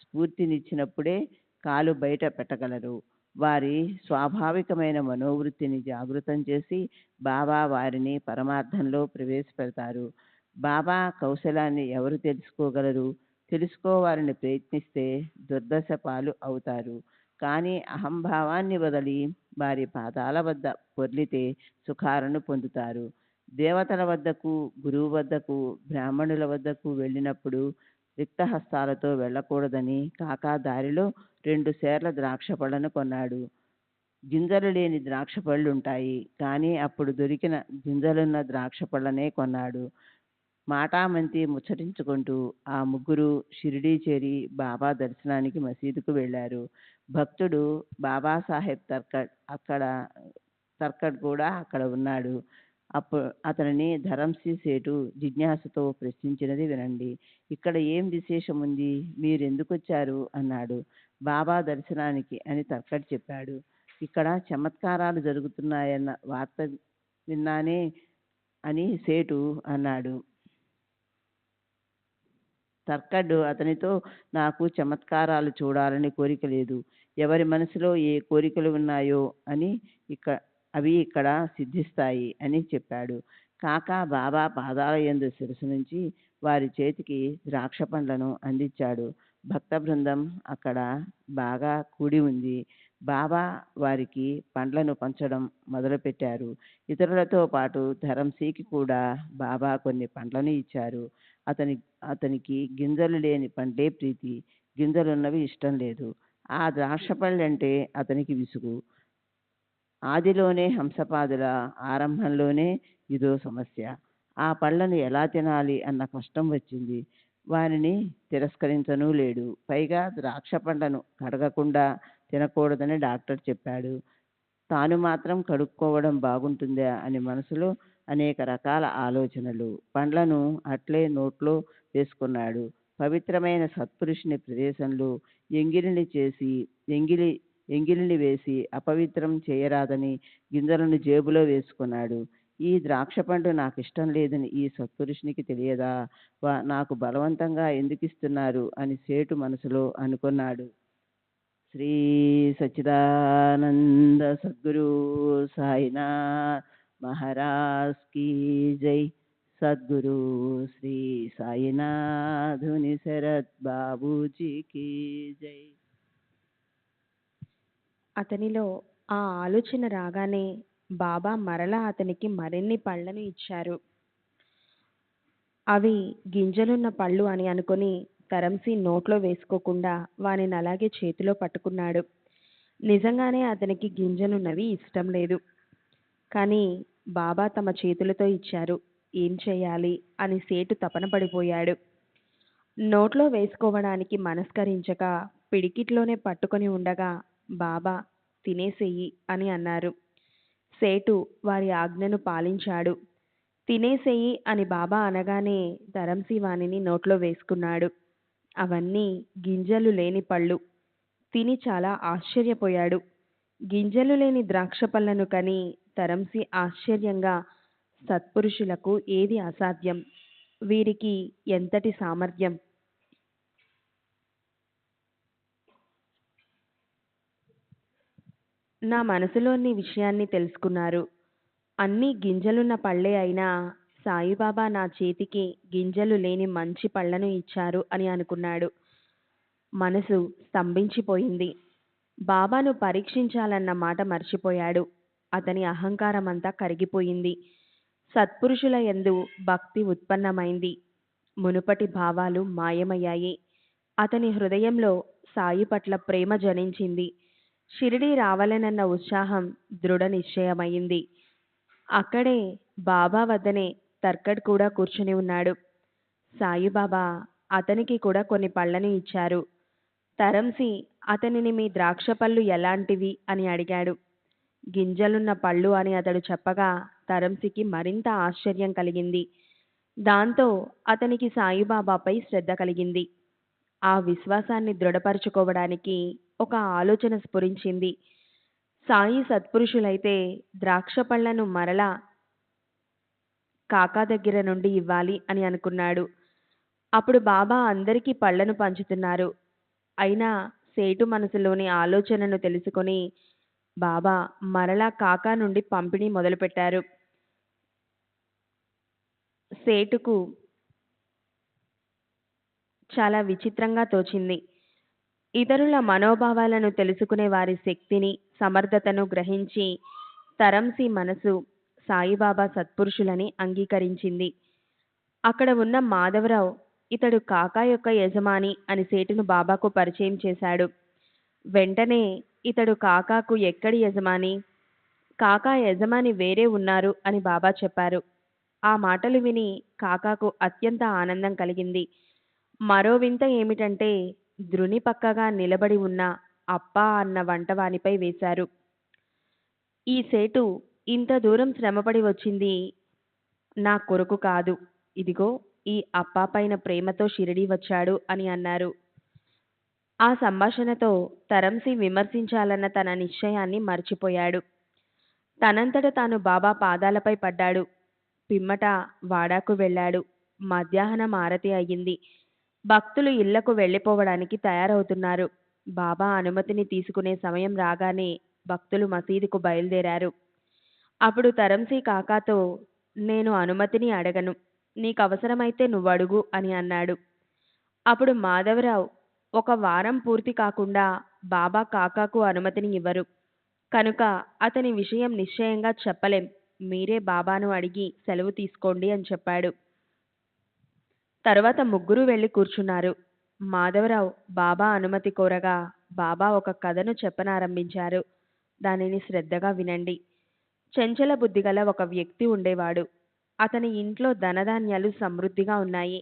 స్ఫూర్తినిచ్చినప్పుడే కాలు బయట పెట్టగలరు. వారి స్వాభావికమైన మనోవృత్తిని జాగృతం చేసి బాబా వారిని పరమార్థంలో ప్రవేశపెడతారు. బాబా కౌశలాన్ని ఎవరు తెలుసుకోగలరు? తెలుసుకోవాలని ప్రయత్నిస్తే దుర్దశ పాలు అవుతారు. కానీ అహంభావాన్ని వదిలి వారి పాదాల వద్ద పొర్లితే సుఖాలను పొందుతారు. దేవతల వద్దకు, గురువు వద్దకు, బ్రాహ్మణుల వద్దకు వెళ్ళినప్పుడు రిక్తహస్తాలతో వెళ్ళకూడదని కాకా దారిలో 2 సేర్ల ద్రాక్ష పళ్ళను కొన్నాడు. గింజలు లేని ద్రాక్ష పళ్ళుంటాయి, కానీ అప్పుడు దొరికిన గింజలున్న ద్రాక్ష పళ్ళనే కొన్నాడు. మాటామంతి ముచ్చటించుకుంటూ ఆ ముగ్గురు షిరిడీ చేరి బాబా దర్శనానికి మసీదుకు వెళ్ళారు. భక్తుడు బాబాసాహెబ్ తర్కడ్ కూడా అక్కడ ఉన్నాడు. అతనిని ధరంసి సేటు జిజ్ఞాసతో ప్రశ్నించినది వినండి. ఇక్కడ ఏం విశేషం ఉంది, మీరెందుకొచ్చారు అన్నాడు. బాబా దర్శనానికి అని తర్కడ్ చెప్పాడు. ఇక్కడ చమత్కారాలు జరుగుతున్నాయన్న వార్త విన్నానే అని సేటు అన్నాడు. తర్కడ్ అతనితో, నాకు చమత్కారాలు చూడాలని కోరిక లేదు. ఎవరి మనసులో ఏ కోరికలు ఉన్నాయో అవి ఇక్కడ సిద్ధిస్తాయి అని చెప్పాడు. కాకా బాబా పాదాల యందు శిరసు నుంచి వారి చేతికి ద్రాక్ష పండ్లను అందించాడు. భక్త బృందం అక్కడ బాగా కూడి ఉంది. బాబా వారికి పండ్లను పంచడం మొదలుపెట్టారు. ఇతరులతో పాటు ధరంసీకి కూడా బాబా కొన్ని పండ్లను ఇచ్చారు. అతనికి గింజలు లేని పండ్లే ప్రీతి, గింజలున్నవి ఇష్టం లేదు. ఆ ద్రాక్ష పళ్ళంటే అతనికి విసుగు. ఆదిలోనే హంసపాదుల, ఆరంభంలోనే ఇదో సమస్య. ఆ పళ్ళను ఎలా తినాలి అన్న కష్టం వచ్చింది. వారిని తిరస్కరించనూ లేడు. పైగా ద్రాక్ష పండ్లను కడగకుండా తినకూడదని డాక్టర్ చెప్పాడు. తాను మాత్రం కడుక్కోవడం బాగుంటుందా అని మనసులో అనేక రకాల ఆలోచనలు. పండ్లను అట్లే నోట్లో వేసుకున్నాడు. పవిత్రమైన సత్పురుషుని ప్రదేశంలో ఎంగిలిని వేసి అపవిత్రం చేయరాదని గింజలను జేబులో వేసుకున్నాడు. ఈ ద్రాక్ష పండు నాకు ఇష్టం లేదని ఈ సత్పురుషునికి తెలియదా? నాకు బలవంతంగా ఎందుకు ఇస్తున్నారు అని సేటు మనసులో అనుకున్నాడు. శ్రీ సచ్చిదానంద సద్గురు సాయినాథ్ మహారాజ్ కీ జై. సద్గురు శ్రీ సాయినాథుని శరత్ బాబూజీకి జై. అతనిలో ఆ ఆలోచన రాగానే బాబా మరలా అతనికి మరిన్ని పళ్ళను ఇచ్చారు. అవి గింజలున్న పళ్ళు అని అనుకుని తరంసి నోట్లో వేసుకోకుండా వానిని అలాగే చేతిలో పట్టుకున్నాడు. నిజంగానే అతనికి గింజలున్నవి ఇష్టం లేదు. కానీ బాబా తమ చేతులతో ఇచ్చారు, ఏం చేయాలి అని సేటు తపన పడిపోయాడు. నోట్లో వేసుకోవడానికి మనస్కరించక పిడికిట్లోనే పట్టుకొని ఉండగా బాబా తినేసేయి అని అన్నారు. సేటు వారి ఆజ్ఞను పాలించాడు. తినేసేయి అని బాబా అనగానే ధరంసి వానిని నోట్లో వేసుకున్నాడు. అవన్నీ గింజలు లేని పళ్ళు. తిని చాలా ఆశ్చర్యపోయాడు. గింజలు లేని ద్రాక్ష పళ్ళను కని ధరంసి ఆశ్చర్యంగా, సత్పురుషులకు ఏది అసాధ్యం, వీరికి ఎంతటి సామర్థ్యం, నా మనసులోని విషయాన్ని తెలుసుకున్నారు. అన్నీ గింజలున్న పళ్ళే అయినా సాయిబాబా నా చేతికి గింజలు లేని మంచి పళ్ళను ఇచ్చారు అని అనుకున్నాడు. మనసు స్తంభించిపోయింది. బాబాను పరీక్షించాలన్న మాట మర్చిపోయాడు. అతని అహంకారమంతా కరిగిపోయింది. సత్పురుషుల యందు భక్తి ఉత్పన్నమైంది. మునుపటి భావాలు మాయమయ్యాయి. అతని హృదయంలో సాయి పట్ల ప్రేమ జనించింది. షిరిడీ రావాలనన్న ఉత్సాహం దృఢ నిశ్చయమైంది. అక్కడే బాబా వద్దనే తర్కడ్ కూడా కూర్చుని ఉన్నాడు. సాయిబాబా అతనికి కూడా కొన్ని పళ్ళని ఇచ్చారు. తరంసి అతనిని, మీ ద్రాక్ష పళ్ళు ఎలాంటివి అని అడిగాడు. గింజలున్న పళ్ళు అని అతడు చెప్పగా తరంసికి మరింత ఆశ్చర్యం కలిగింది. దాంతో అతనికి సాయిబాబాపై శ్రద్ధ కలిగింది. ఆ విశ్వాసాన్ని దృఢపరచుకోవడానికి ఒక ఆలోచన స్ఫురించింది. సాయి సత్పురుషులైతే ద్రాక్ష పళ్లను మరలా కాకా దగ్గర నుండి ఇవ్వాలి అని అనుకున్నాడు. అప్పుడు బాబా అందరికీ పళ్లను పంచుతున్నారు. అయినా సేటు మనసులోని ఆలోచనను తెలుసుకొని బాబా మరలా కాకా నుండి పంపిణీ మొదలుపెట్టారు. సేటుకు చాలా విచిత్రంగా తోచింది. ఇతరుల మనోభావాలను తెలుసుకునే వారి శక్తిని, సమర్థతను గ్రహించి తరంసి మనసు సాయిబాబా సత్పురుషులని అంగీకరించింది. అక్కడ ఉన్న మాధవరావు ఇతడు కాకా యొక్క యజమాని అని సేటును బాబాకు పరిచయం చేశాడు. వెంటనే ఇతడు కాకాకు ఎక్కడి యజమాని, కాకా యజమాని వేరే ఉన్నారు అని బాబా చెప్పారు. ఆ మాటలు విని కాకాకు అత్యంత ఆనందం కలిగింది. మరో వింత ఏమిటంటే ద్రుని పక్కగా నిలబడి ఉన్న అప్పా అన్న వంటవానిపై వేశారు. ఈ సేటు ఇంత దూరం శ్రమపడి వచ్చింది నా కొరకు కాదు, ఇదిగో ఈ అప్పా పైన ప్రేమతో షిరిడీ వచ్చాడు అని అన్నారు. ఆ సంభాషణతో తరంసి విమర్శించాలన్న తన నిశ్చయాన్ని మర్చిపోయాడు. తనంతట తాను బాబా పాదాలపై పడ్డాడు. పిమ్మట వాడాకు వెళ్ళాడు. మధ్యాహ్నం ఆరతి అయ్యింది. భక్తులు ఇళ్లకు వెళ్ళిపోవడానికి తయారవుతున్నారు. బాబా అనుమతిని తీసుకునే సమయం రాగానే భక్తులు మసీదుకు బయలుదేరారు. అప్పుడు తరంసి కాకాతో, నేను అనుమతిని అడగను, నీకు అవసరమైతే నువ్వడుగు అని అన్నాడు. అప్పుడు మాధవరావు, ఒక వారం పూర్తి కాకుండా బాబా కాకాకు అనుమతిని ఇవ్వరు, కనుక అతని విషయం నిశ్చయంగా చెప్పలేం, మీరే బాబాను అడిగి సెలవు తీసుకోండి అని చెప్పాడు. తరువాత ముగ్గురు వెళ్ళి కూర్చున్నారు. మాధవరావు బాబా అనుమతి కోరగా బాబా ఒక కథను చెప్పనారంభించారు. దానిని శ్రద్ధగా వినండి. చెంచల బుద్ధిగల ఒక వ్యక్తి ఉండేవాడు. అతని ఇంట్లో ధనధాన్యాలు సమృద్ధిగా ఉన్నాయి.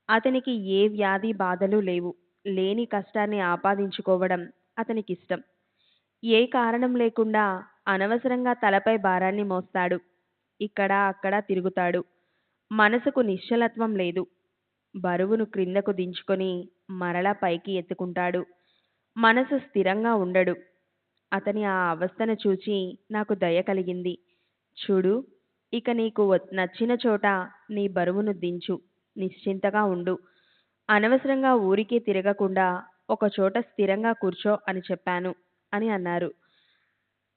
అతనికి ఏ వ్యాధి బాధలు లేవు. లేని కష్టాన్ని ఆపాదించుకోవడం అతనికిష్టం. ఏ కారణం లేకుండా అనవసరంగా తలపై భారాన్ని మోస్తాడు. ఇక్కడ అక్కడ తిరుగుతాడు. మనసుకు నిశ్చలత్వం లేదు. బరువును క్రిందకు దించుకొని మరలా పైకి ఎత్తుకుంటాడు. మనసు స్థిరంగా ఉండడు. అతని ఆ అవస్థను చూచి నాకు దయ కలిగింది. చూడు, ఇక నీకు నచ్చిన చోట నీ బరువును దించు, నిశ్చింతగా ఉండు. అనవసరంగా ఊరికే తిరగకుండా ఒక చోట స్థిరంగా కూర్చో అని చెప్పాను అని అన్నారు.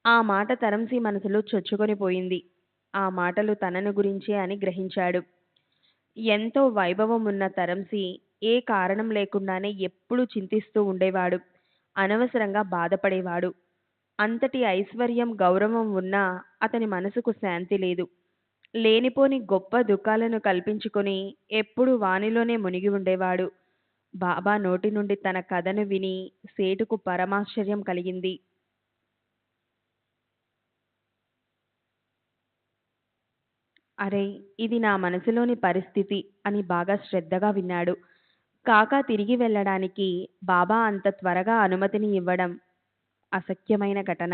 ఆ మాట తరంసి మనసులో చొచ్చుకొని పోయింది. ఆ మాటలు తనను గురించే అని గ్రహించాడు. ఎంతో వైభవం ఉన్న తరంసి ఏ కారణం లేకుండానే ఎప్పుడూ చింతిస్తూ ఉండేవాడు. అనవసరంగా బాధపడేవాడు. అంతటి ఐశ్వర్యం, గౌరవం ఉన్నా అతని మనసుకు శాంతి లేదు. లేనిపోని గొప్ప దుఃఖాలను కల్పించుకొని ఎప్పుడూ వానిలోనే మునిగి ఉండేవాడు. బాబా నోటి నుండి తన కథను విని సేటుకు పరమాశ్చర్యం కలిగింది. అరే, ఇది నా మనసులోని పరిస్థితి అని బాగా శ్రద్ధగా విన్నాడు. కాకా తిరిగి వెళ్ళడానికి బాబా అంత త్వరగా అనుమతిని ఇవ్వడం అసఖ్యమైన ఘటన.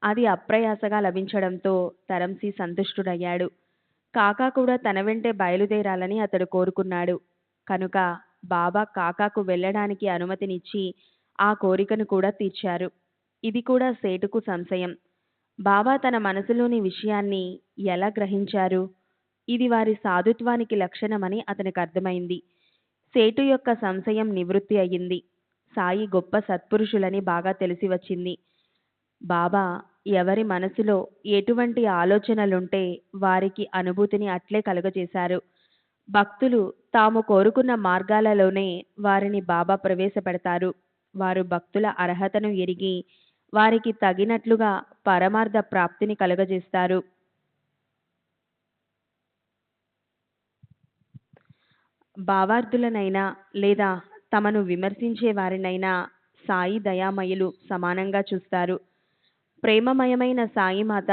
అది అప్రయాసగా లభించడంతో తరంసి సంతుష్టుడయ్యాడు. కాకా కూడా తన వెంటే బయలుదేరాలని అతడు కోరుకున్నాడు. కనుక బాబా కాకాకు వెళ్ళడానికి అనుమతినిచ్చి ఆ కోరికను కూడా తీర్చారు. ఇది కూడా సేటుకు సంశయం. బాబా తన మనసులోని విషయాన్ని ఎలా గ్రహించారు? ఇది వారి సాధుత్వానికి లక్షణమని అతనికి అర్థమైంది. సేటు యొక్క సంశయం నివృత్తి అయ్యింది. సాయి గొప్ప సత్పురుషులని బాగా తెలిసి వచ్చింది. బాబా ఎవరి మనసులో ఎటువంటి ఆలోచనలుంటే వారికి అనుభూతిని అట్లే కలుగజేశారు. భక్తులు తాము కోరుకున్న మార్గాలలోనే వారిని బాబా ప్రవేశపెడతారు. వారు భక్తుల అర్హతను ఎరిగి వారికి తగినట్లుగా పరమార్థ ప్రాప్తిని కలుగజేస్తారు. భావార్థులనైనా లేదా తమను విమర్శించే వారినైనా సాయి దయామయులు సమానంగా చూస్తారు. ప్రేమమయమైన సాయిమాత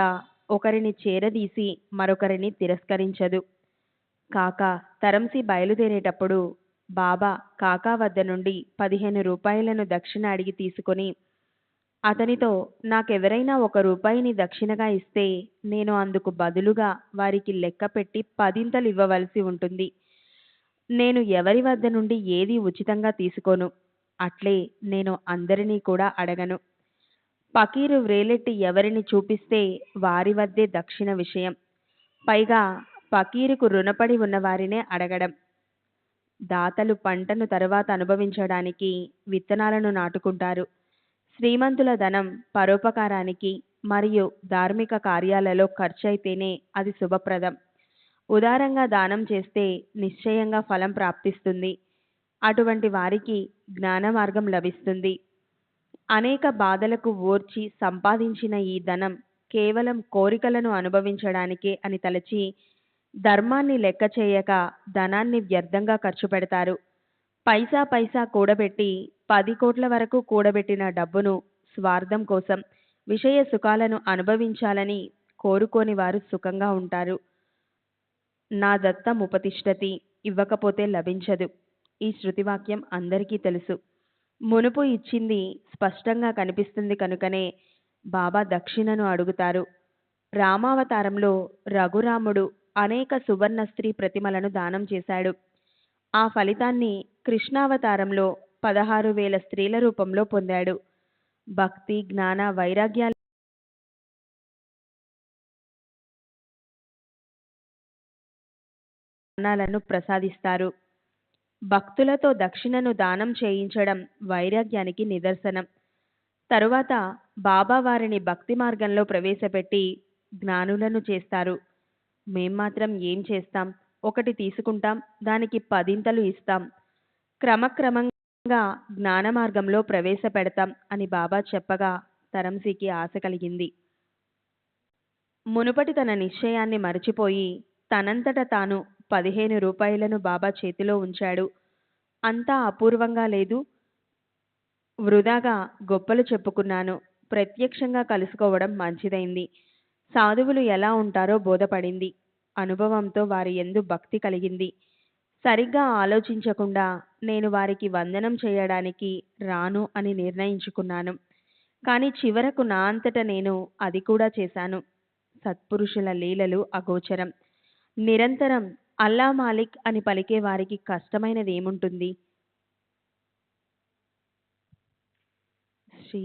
ఒకరిని చేరదీసి మరొకరిని తిరస్కరించదు. కాకా తరంసి బయలుదేరేటప్పుడు బాబా కాకా వద్ద నుండి 15 రూపాయలను దక్షిణ అడిగి తీసుకొని అతనితో, నాకెవరైనా 1 రూపాయిని దక్షిణగా ఇస్తే నేను అందుకు బదులుగా వారికి లెక్క పెట్టి 10 ఇవ్వవలసి ఉంటుంది. నేను ఎవరి వద్ద నుండి ఏది ఉచితంగా తీసుకోను. అట్లే నేను అందరినీ కూడా అడగను. పకీరు వ్రేలెట్టి ఎవరిని చూపిస్తే వారి వద్దే దక్షిణ విషయం. పైగా పకీరుకు రుణపడి ఉన్న వారినే అడగడం. దాతలు పంటను తరువాత అనుభవించడానికి విత్తనాలను నాటుకుంటారు. శ్రీమంతుల ధనం పరోపకారానికి మరియు ధార్మిక కార్యాలలో ఖర్చయితేనే అది శుభప్రదం. ఉదారంగా దానం చేస్తే నిశ్చయంగా ఫలం ప్రాప్తిస్తుంది. అటువంటి వారికి జ్ఞాన మార్గం లభిస్తుంది. అనేక బాధలకు ఓర్చి సంపాదించిన ఈ ధనం కేవలం కోరికలను అనుభవించడానికే అని తలచి ధర్మాన్ని లెక్క చేయక ధనాన్ని వ్యర్థంగా ఖర్చు పెడతారు. పైసా పైసా కూడబెట్టి 10 కోట్ల వరకు కూడబెట్టిన డబ్బును స్వార్థం కోసం విషయ సుఖాలను అనుభవించాలని కోరుకోని వారు సుఖంగా ఉంటారు. నా దత్తముపతిష్ఠతి, ఇవ్వకపోతే లభించదు. ఈ శృతివాక్యం అందరికీ తెలుసు. మునుపు ఇచ్చింది స్పష్టంగా కనిపిస్తుంది కనుకనే బాబా దక్షిణను అడుగుతారు. రామావతారంలో రఘురాముడు అనేక సువర్ణ స్త్రీ ప్రతిమలను దానం చేశాడు. ఆ ఫలితాన్ని కృష్ణావతారంలో 16,000 స్త్రీల రూపంలో పొందాడు. భక్తి, జ్ఞాన, వైరాగ్యాలను ప్రసాదిస్తారు. భక్తులతో దక్షిణను దానం చేయించడం వైరాగ్యానికి నిదర్శనం. తరువాత బాబా వారిని భక్తి మార్గంలో ప్రవేశపెట్టి జ్ఞానులను చేస్తారు. మేం మాత్రం ఏం చేస్తాం? ఒకటి తీసుకుంటాం, దానికి 10 ఇస్తాం. క్రమక్రమంగా జ్ఞాన మార్గంలో ప్రవేశపెడతాం అని బాబా చెప్పగా తరంసికి ఆశ కలిగింది. మునుపటి తన నిశ్చయాన్ని మరచిపోయి తనంతట తాను 15 రూపాయలను బాబా చేతిలో ఉంచాడు. అంతా అపూర్వంగా లేదు, వృధాగా గొప్పలు చెప్పుకున్నాను. ప్రత్యక్షంగా కలుసుకోవడం మంచిదైంది. సాధువులు ఎలా ఉంటారో బోధపడింది. అనుభవంతో వారి యందు భక్తి కలిగింది. సరిగ్గా ఆలోచించకుండా నేను వారికి వందనం చేయడానికి రాను అని నిర్ణయించుకున్నాను. కానీ చివరకు నా అంతట నేను అది కూడా చేశాను. సత్పురుషుల లీలలు అగోచరం. నిరంతరం అల్లా మాలిక్ అని పలికే వారికి కష్టమైనది ఏముంటుంది? శ్రీ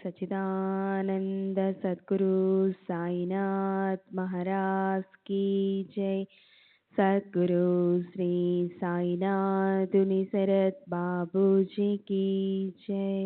సచిదానంద సద్గురు సాయినాథ్ మహారాజ్ కీ జై. సద్గురు శ్రీ సాయినాథుని శరత్ బాబూజీ కీ జై.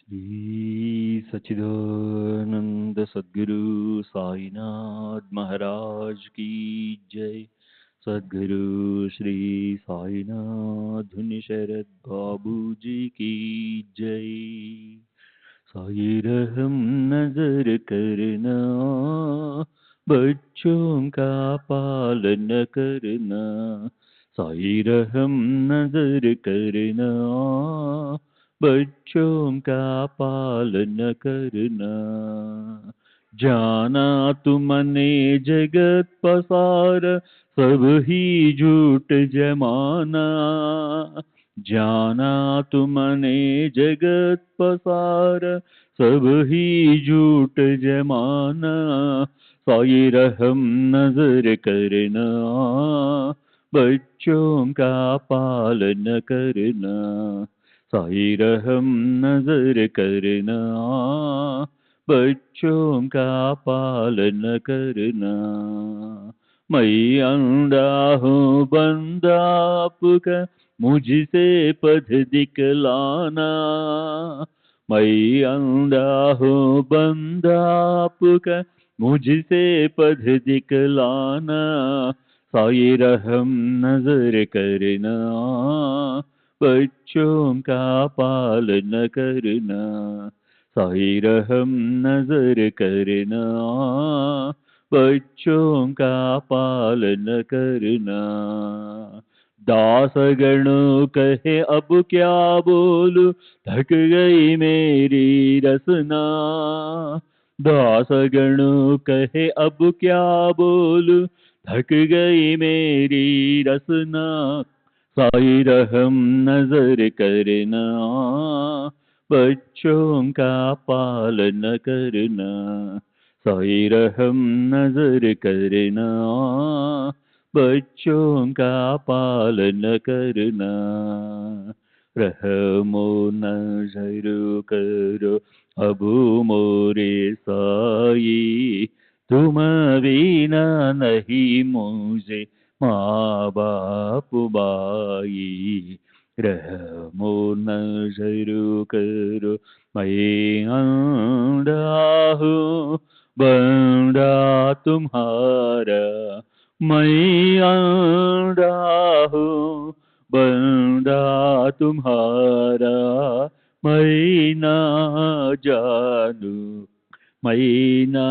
श्री सच्चिदानंद सद्गुरु साईनाथ महाराज की जय। सद्गुरु श्री साईनाथ शरद बाबू जी की जय। साई रहम नजर करना, बच्चों का पालन करना। साई रहम नजर करना, बच्चों का पालन करना। जाना तुमने जगत पसार, सब ही झूठ जमाना। जाना तुमने जगत पसार, सब ही झूठ जमाना। साई रहम नजर करना, बच्चों का पालन करना। साई रहम नजर करना, बच्चों का पालन करना। मैं अंधा हूँ बंदा आपका, मुझसे पथ दिखलाना। मैं अंधा हूँ बंदा आपका, मुझसे पथ दिखलाना। साई रहम नजर करना, बच्चों का पालन करना। साई रहम नजर करना, बच्चों का पालन करना। दास गण कहे अब क्या बोलूं, थक गई मेरी रसना। दास गण कहे अब क्या बोलूं, थक गई मेरी रसना। साई रहम नजर करना, बच्चों का पालन करना। साई रहम नजर करना, बच्चों का पालन करना। रहमो नजर करो अब मोरे साई, तुम बिना नहीं मुझे माँ बाप बाई। रहमो नजर करो मैं अंधा हूँ बंदा तुम्हारा। मैं अंधा हूँ बंदा तुम्हारा। मैं ना जानू, मैं ना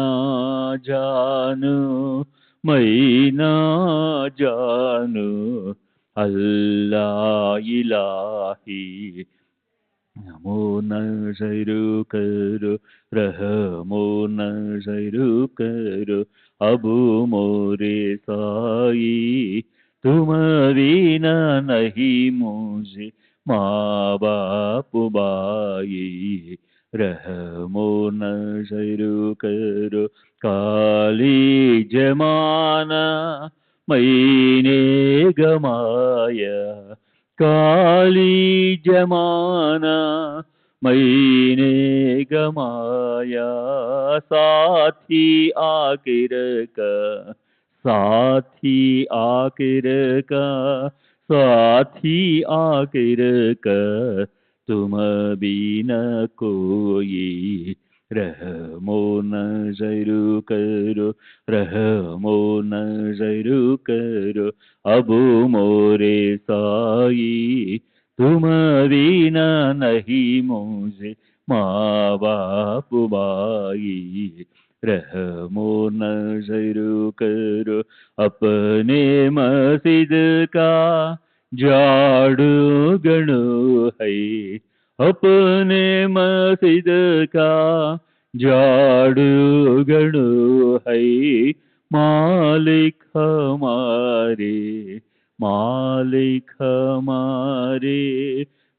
जानू, मैं ना जानू अल्लाह इलाही। नमो नजर करो, रहमो नजर करो अब मोरे साई। तुम बिना नहीं मुझे माँ बाप बाई। रहमो नजर करो काली जमाना मैंने गमाया। काली जमाना मैंने गमाया। साथी आखिर का, साथी आखिर का, साथी आखिर का तुम बिना कोई। रहमो नजर करो, रहमो नजर करो अब मोरे साई। तुम बिना नहीं मुझे माँ बाप बाई। रहमो नजर करो अपने मस्जिद का झाड़ू गणो है। अपने मस्जिद का झाड़ू गणो है। मालिक हमारे, मालिक हमारे,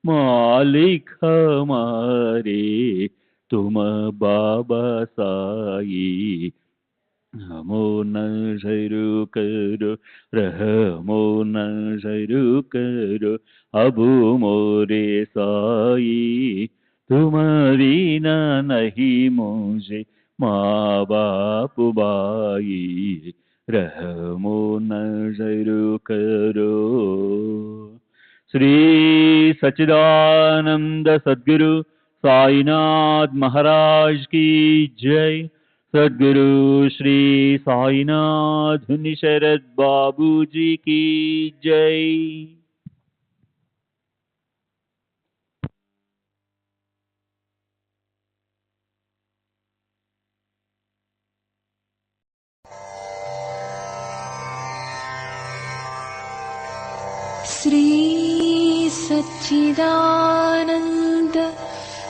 मालिक हमारे तुम बाबा साई। नमो नजर करो, रहमो नजर करो अब मोरे साई। तुम बिना नहीं मुझे माँ बाप बाई। रहमो नजर करो। श्री सच्चिदानंद सद्गुरु साईनाथ महाराज की जय। सद्गुरु श्री साईनाथ शरद बाबू जी की जय। श्री सच्चिदानंद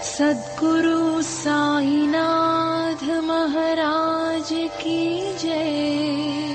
सद्गुरु साईनाथ महाराज की जय।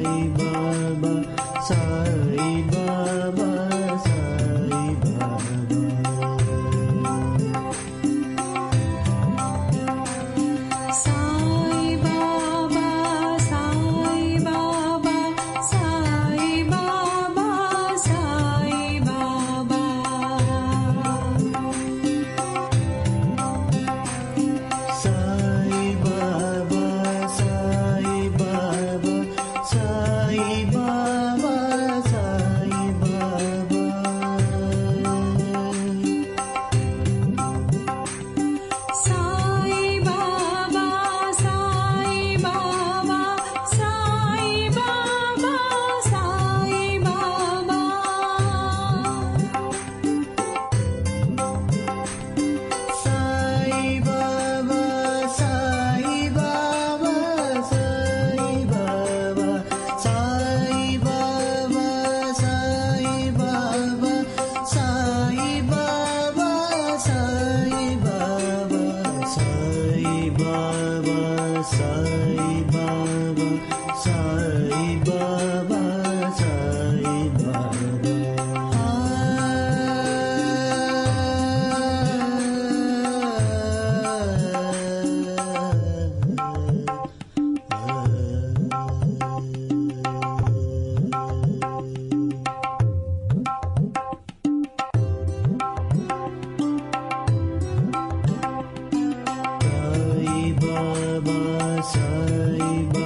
బాబా